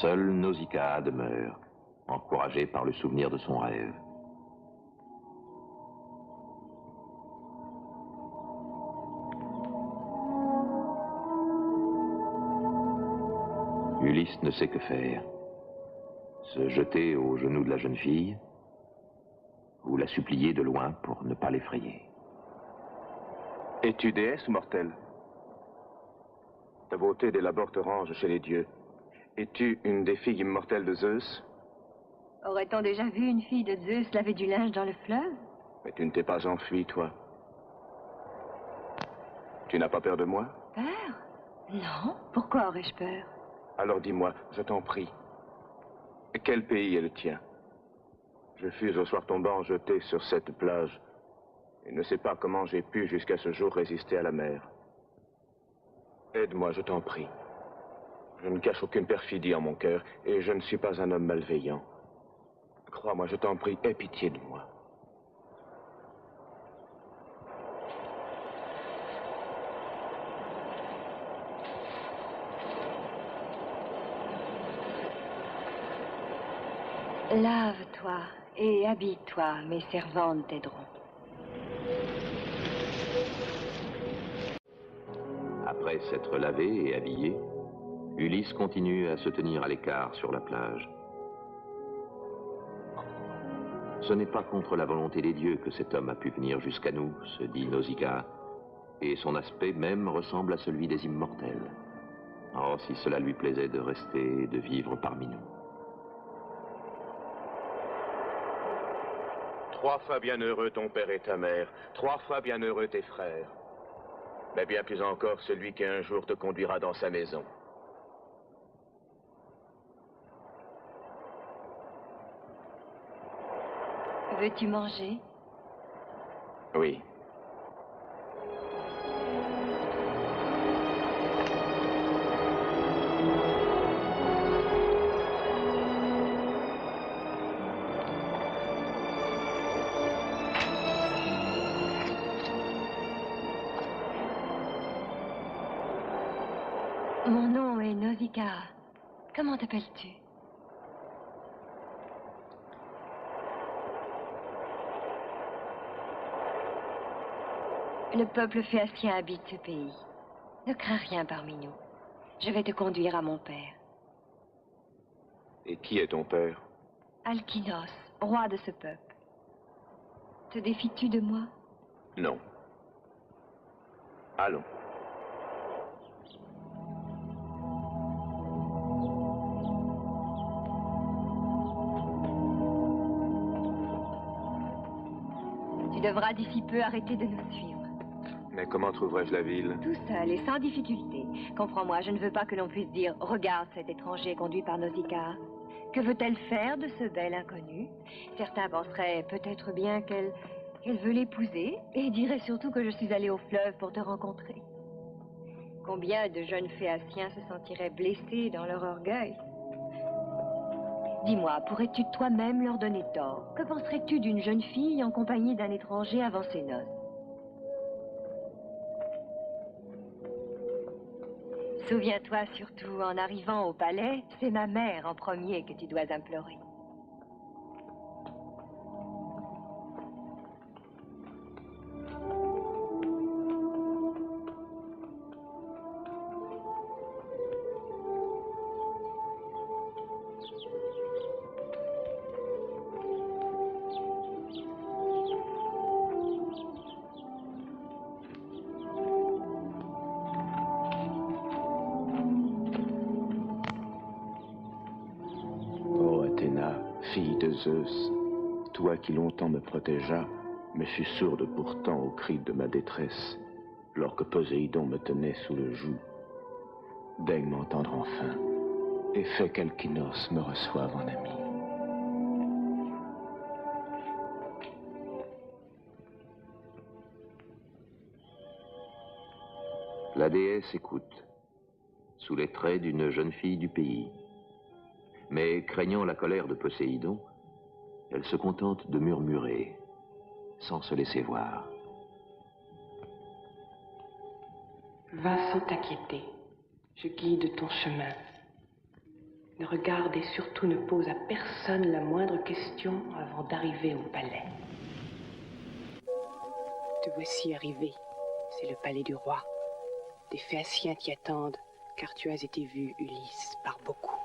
Seule Nausicaa demeure, encouragée par le souvenir de son rêve. Ulysse ne sait que faire. Se jeter aux genoux de la jeune fille ou la supplier de loin pour ne pas l'effrayer. Es-tu déesse ou mortelle? Ta beauté d'élabore te range chez les dieux. Es-tu une des filles immortelles de Zeus? Aurait-on déjà vu une fille de Zeus laver du linge dans le fleuve? Mais tu ne t'es pas enfui, toi. Tu n'as pas peur de moi? Peur? Non. Pourquoi aurais-je peur? Alors dis-moi, je t'en prie. Quel pays est le tien? Je fus au soir tombant jeté sur cette plage et ne sais pas comment j'ai pu jusqu'à ce jour résister à la mer. Aide-moi, je t'en prie. Je ne cache aucune perfidie en mon cœur et je ne suis pas un homme malveillant. Crois-moi, je t'en prie, aie pitié de moi. Lave-toi et habille-toi, mes servantes t'aideront. Après s'être lavé et habillé, Ulysse continue à se tenir à l'écart sur la plage. Ce n'est pas contre la volonté des dieux que cet homme a pu venir jusqu'à nous, se dit Nausicaa, et son aspect même ressemble à celui des immortels. Oh, si cela lui plaisait de rester et de vivre parmi nous. 3 fois bienheureux ton père et ta mère, 3 fois bienheureux tes frères. Mais bien plus encore celui qui un jour te conduira dans sa maison. Veux-tu manger? Oui. Mon nom est Nausicaa. Comment t'appelles-tu? Le peuple phéacien habite ce pays. Ne crains rien parmi nous. Je vais te conduire à mon père. Et qui est ton père? Alkinos, roi de ce peuple. Te défies-tu de moi? Non. Allons. Tu devras d'ici peu arrêter de nous suivre. Mais comment trouverai-je la ville? Tout seul et sans difficulté. Comprends-moi, je ne veux pas que l'on puisse dire « Regarde cet étranger conduit par Nausicaa ». Que veut-elle faire de ce bel inconnu? Certains penseraient peut-être bien qu'elle veut l'épouser et diraient surtout que je suis allée au fleuve pour te rencontrer. Combien de jeunes phéaciens se sentiraient blessés dans leur orgueil? Dis-moi, pourrais-tu toi-même leur donner tort? Que penserais-tu d'une jeune fille en compagnie d'un étranger avant ses noces? Souviens-toi surtout, en arrivant au palais, c'est ma mère en premier que tu dois implorer. Fille de Zeus, toi qui longtemps me protégeas, me fus sourde pourtant aux cris de ma détresse, lorsque Poséidon me tenait sous le joug. Daigne m'entendre enfin, et fais qu'Alkinos me reçoive en ami. La déesse écoute, sous les traits d'une jeune fille du pays. Mais craignant la colère de Poséidon, elle se contente de murmurer, sans se laisser voir. Va sans t'inquiéter. Je guide ton chemin. Ne regarde et surtout ne pose à personne la moindre question avant d'arriver au palais. Te voici arrivé. C'est le palais du roi. Des Phéaciens t'y attendent, car tu as été vu, Ulysse, par beaucoup.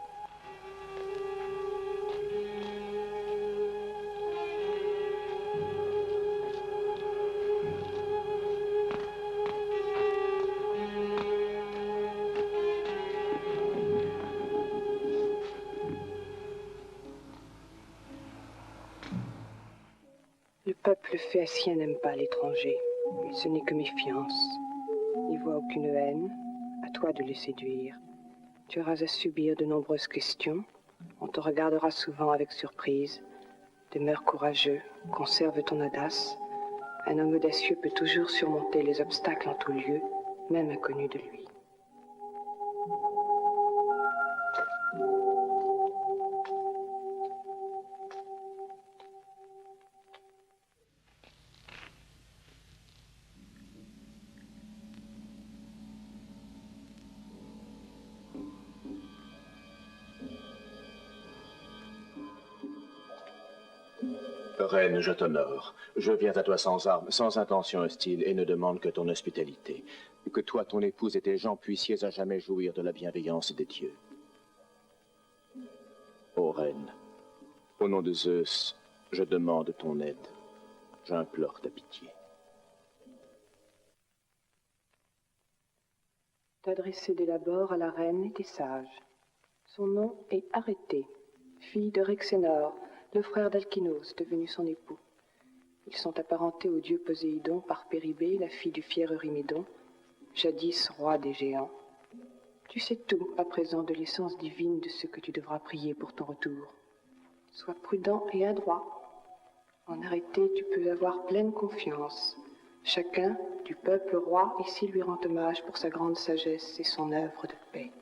Le peuple phéacien n'aime pas l'étranger, mais ce n'est que méfiance. Il voit aucune haine, à toi de les séduire. Tu auras à subir de nombreuses questions, on te regardera souvent avec surprise. Demeure courageux, conserve ton audace. Un homme audacieux peut toujours surmonter les obstacles en tout lieu, même inconnus de lui. Reine, je t'honore. Je viens à toi sans armes, sans intention hostile, et ne demande que ton hospitalité. Que toi, ton épouse et tes gens puissiez à jamais jouir de la bienveillance des dieux. Ô reine, au nom de Zeus, je demande ton aide. J'implore ta pitié. T'adresser dès l'abord à la reine et des sages. Son nom est Arrêté, fille de Rhexénor, le frère d'Alkynos, devenu son époux. Ils sont apparentés au dieu Poséidon par Péribée, la fille du fier Eurymedon, jadis roi des géants. Tu sais tout à présent de l'essence divine de ce que tu devras prier pour ton retour. Sois prudent et adroit. En Arrêté, tu peux avoir pleine confiance. Chacun du peuple roi ici lui rend hommage pour sa grande sagesse et son œuvre de paix.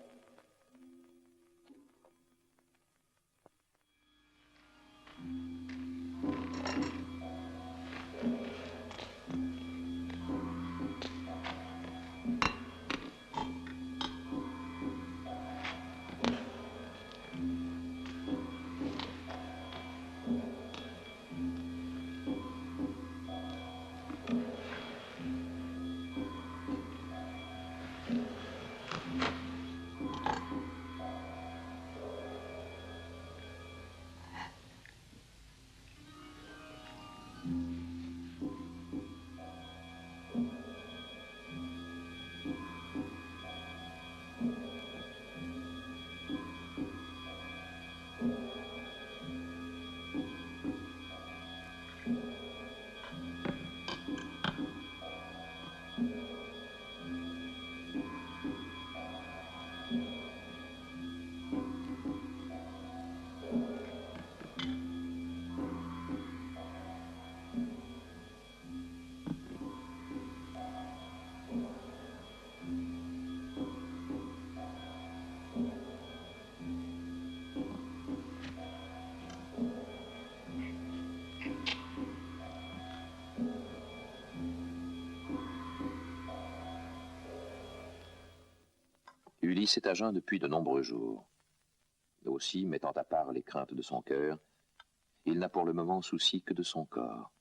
Ulysse est à jeun depuis de nombreux jours. Aussi, mettant à part les craintes de son cœur, il n'a pour le moment souci que de son corps.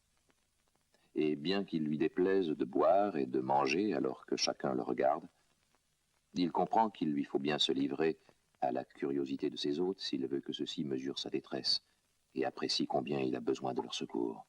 Et bien qu'il lui déplaise de boire et de manger alors que chacun le regarde, il comprend qu'il lui faut bien se livrer à la curiosité de ses hôtes s'il veut que ceux-ci mesurent sa détresse et apprécient combien il a besoin de leur secours.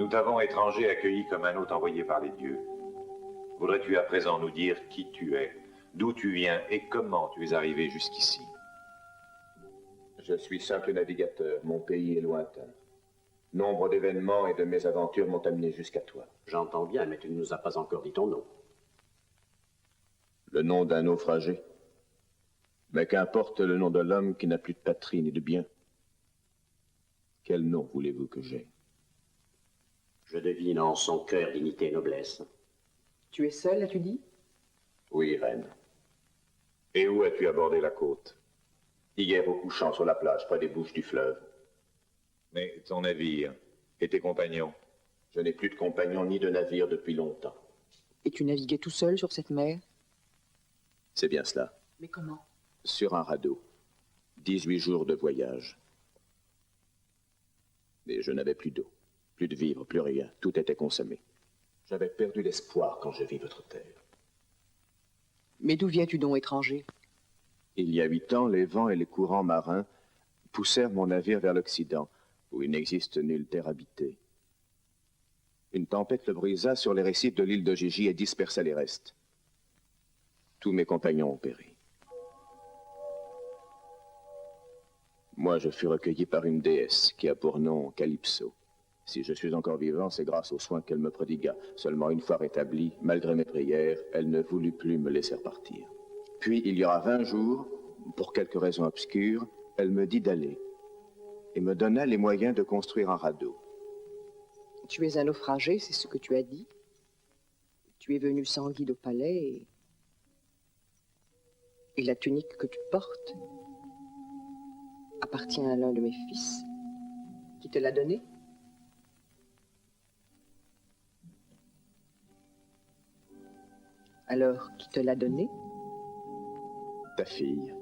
Nous t'avons, étranger, accueilli comme un hôte envoyé par les dieux. Voudrais-tu à présent nous dire qui tu es, d'où tu viens et comment tu es arrivé jusqu'ici? Je suis simple navigateur, mon pays est lointain. Nombre d'événements et de mésaventures m'ont amené jusqu'à toi. J'entends bien, mais tu ne nous as pas encore dit ton nom. Le nom d'un naufragé. Mais qu'importe le nom de l'homme qui n'a plus de patrie ni de bien. Quel nom voulez-vous que j'aie? Je devine en son cœur dignité et noblesse. Tu es seul, as-tu dit? Oui, reine. Et où as-tu abordé la côte? Hier au couchant sur la plage, près des bouches du fleuve. Mais ton navire et tes compagnons? Je n'ai plus de compagnons ni de navire depuis longtemps. Et tu naviguais tout seul sur cette mer? C'est bien cela. Mais comment? Sur un radeau. 18 jours de voyage. Mais je n'avais plus d'eau, plus de vivres, plus rien. Tout était consommé. J'avais perdu l'espoir quand je vis votre terre. Mais d'où viens-tu donc, étranger? Il y a 8 ans, les vents et les courants marins poussèrent mon navire vers l'Occident, où il n'existe nulle terre habitée. Une tempête le brisa sur les récifs de l'île de Gigi et dispersa les restes. Tous mes compagnons ont péri. Moi, je fus recueilli par une déesse qui a pour nom Calypso. Si je suis encore vivant, c'est grâce aux soins qu'elle me prodigua. Seulement une fois rétablie, malgré mes prières, elle ne voulut plus me laisser partir. Puis, il y aura 20 jours, pour quelques raisons obscures, elle me dit d'aller et me donna les moyens de construire un radeau. Tu es un naufragé, c'est ce que tu as dit. Tu es venu sans guide au palais et la tunique que tu portes appartient à l'un de mes fils. Qui te l'a donnée? Alors, qui te l'a donnée? Ta fille.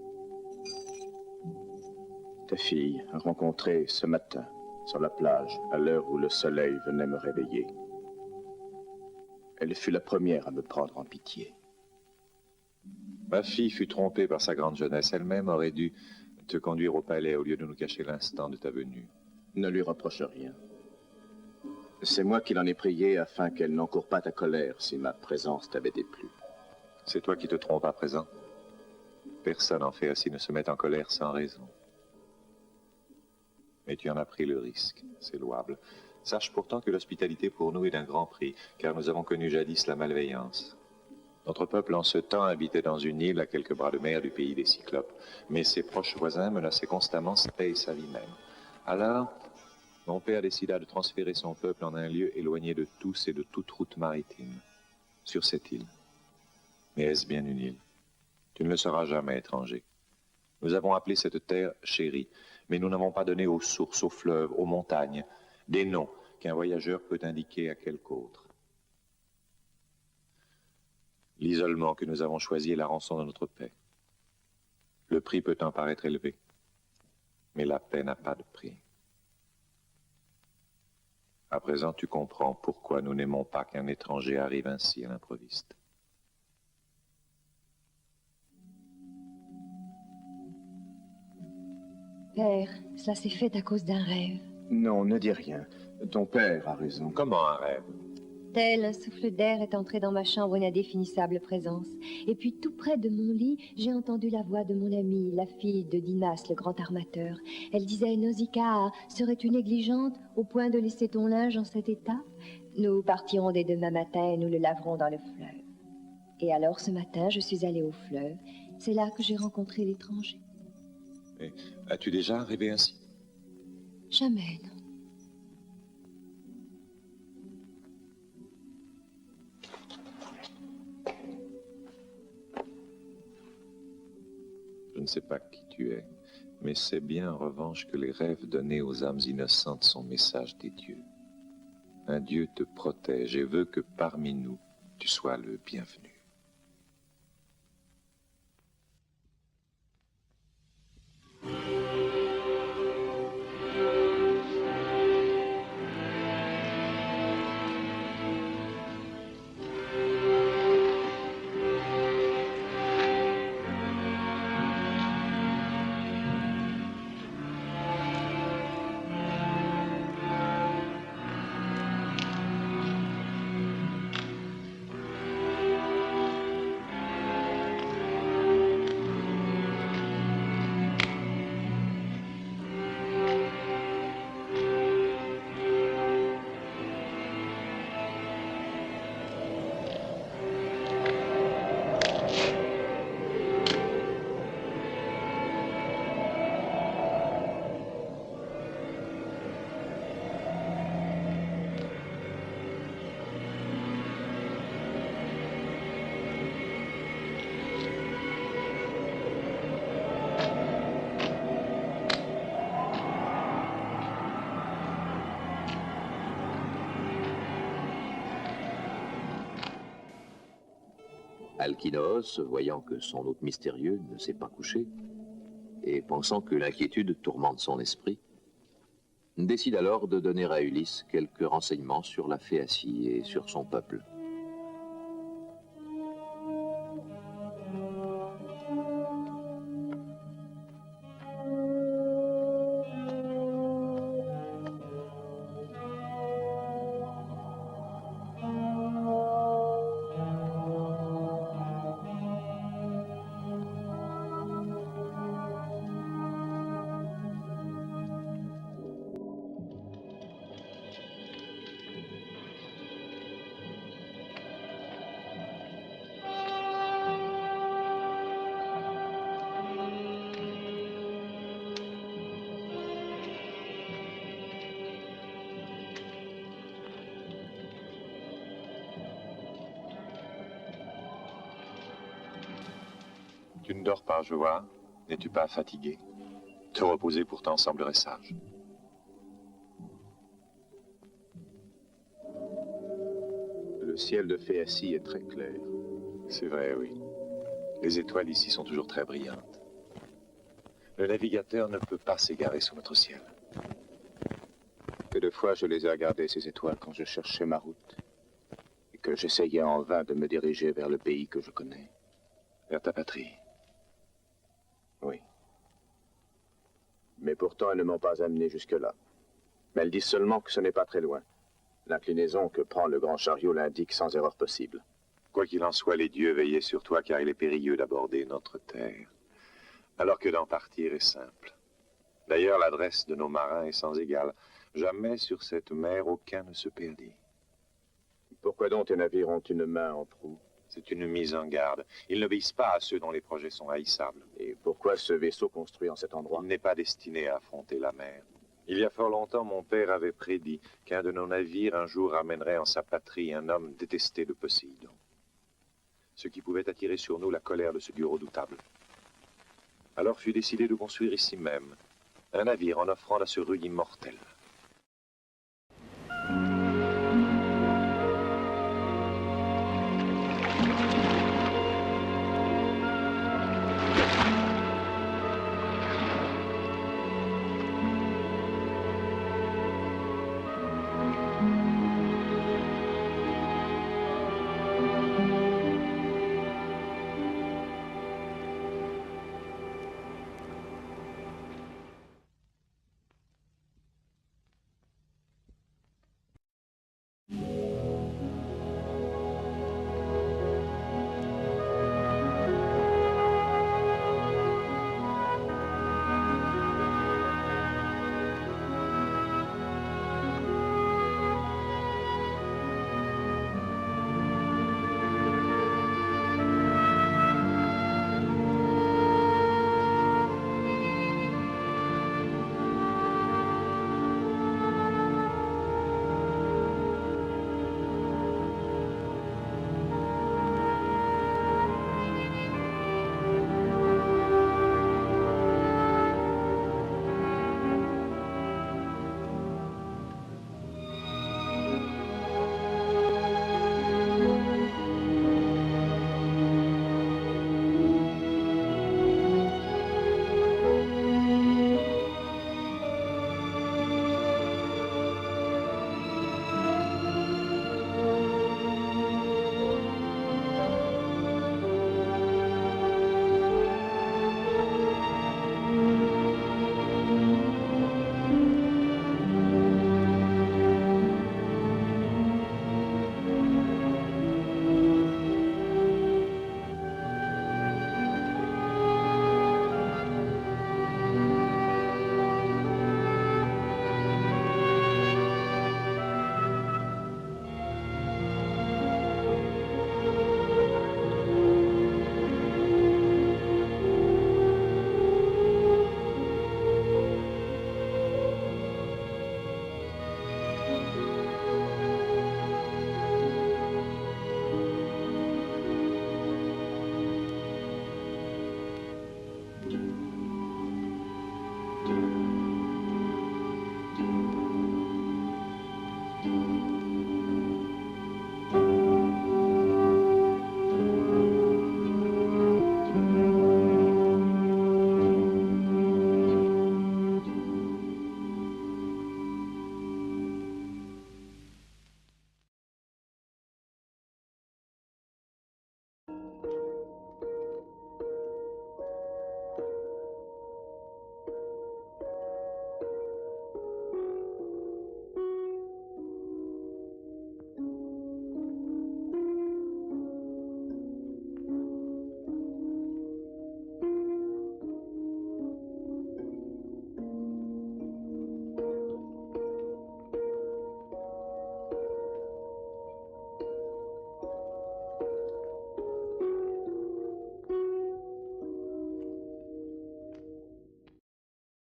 Ta fille, rencontrée ce matin, sur la plage, à l'heure où le soleil venait me réveiller. Elle fut la première à me prendre en pitié. Ma fille fut trompée par sa grande jeunesse. Elle-même aurait dû te conduire au palais au lieu de nous cacher l'instant de ta venue. Ne lui reproche rien. C'est moi qui l'en ai prié afin qu'elle n'encoure pas ta colère si ma présence t'avait déplu. C'est toi qui te trompes à présent. Personne en fait ainsi ne se met en colère sans raison. Mais tu en as pris le risque, c'est louable. Sache pourtant que l'hospitalité pour nous est d'un grand prix, car nous avons connu jadis la malveillance. Notre peuple en ce temps habitait dans une île à quelques bras de mer du pays des Cyclopes, mais ses proches voisins menaçaient constamment sa paix et sa vie même. Alors, mon père décida de transférer son peuple en un lieu éloigné de tous et de toute route maritime, sur cette île. Mais est-ce bien une île? Tu ne le seras jamais, étranger. Nous avons appelé cette terre chérie, mais nous n'avons pas donné aux sources, aux fleuves, aux montagnes, des noms qu'un voyageur peut indiquer à quelque autre. L'isolement que nous avons choisi est la rançon de notre paix. Le prix peut en paraître élevé, mais la paix n'a pas de prix. À présent, tu comprends pourquoi nous n'aimons pas qu'un étranger arrive ainsi à l'improviste. Père, cela s'est fait à cause d'un rêve. Non, ne dis rien. Ton père a raison. Comment un rêve? Tel un souffle d'air est entré dans ma chambre une indéfinissable présence. Et puis tout près de mon lit, j'ai entendu la voix de mon amie, la fille de Dinas, le grand armateur. Elle disait, Nausicaa, serais-tu négligente au point de laisser ton linge en cet état? Nous partirons dès demain matin et nous le laverons dans le fleuve. Et alors ce matin, je suis allée au fleuve. C'est là que j'ai rencontré l'étranger. Mais as-tu déjà rêvé ainsi? Jamais, non. Je ne sais pas qui tu es, mais c'est bien en revanche que les rêves donnés aux âmes innocentes sont messages des dieux. Un Dieu te protège et veut que parmi nous, tu sois le bienvenu. Alkinoos, voyant que son hôte mystérieux ne s'est pas couché, et pensant que l'inquiétude tourmente son esprit, décide alors de donner à Ulysse quelques renseignements sur la Phéacie et sur son peuple. Tu ne dors pas, je vois. N'es-tu pas fatigué? Te reposer pourtant semblerait sage. Le ciel de Phéacie est très clair. C'est vrai, oui. Les étoiles ici sont toujours très brillantes. Le navigateur ne peut pas s'égarer sous notre ciel. Que de fois je les ai regardées, ces étoiles, quand je cherchais ma route, et que j'essayais en vain de me diriger vers le pays que je connais, vers ta patrie. Oui. Mais pourtant, elles ne m'ont pas amené jusque-là. Mais elles disent seulement que ce n'est pas très loin. L'inclinaison que prend le grand chariot l'indique sans erreur possible. Quoi qu'il en soit, les dieux veillaient sur toi, car il est périlleux d'aborder notre terre, alors que d'en partir est simple. D'ailleurs, l'adresse de nos marins est sans égale. Jamais sur cette mer, aucun ne se perdit. Pourquoi donc tes navires ont une main en proue? C'est une mise en garde. Ils n'obéissent pas à ceux dont les projets sont haïssables. Et pourquoi ce vaisseau construit en cet endroit? Il n'est pas destiné à affronter la mer. Il y a fort longtemps, mon père avait prédit qu'un de nos navires un jour amènerait en sa patrie un homme détesté de Poséidon. Ce qui pouvait attirer sur nous la colère de ce dieu redoutable. Alors fut décidé de construire ici même un navire en offrande à ce rude immortel.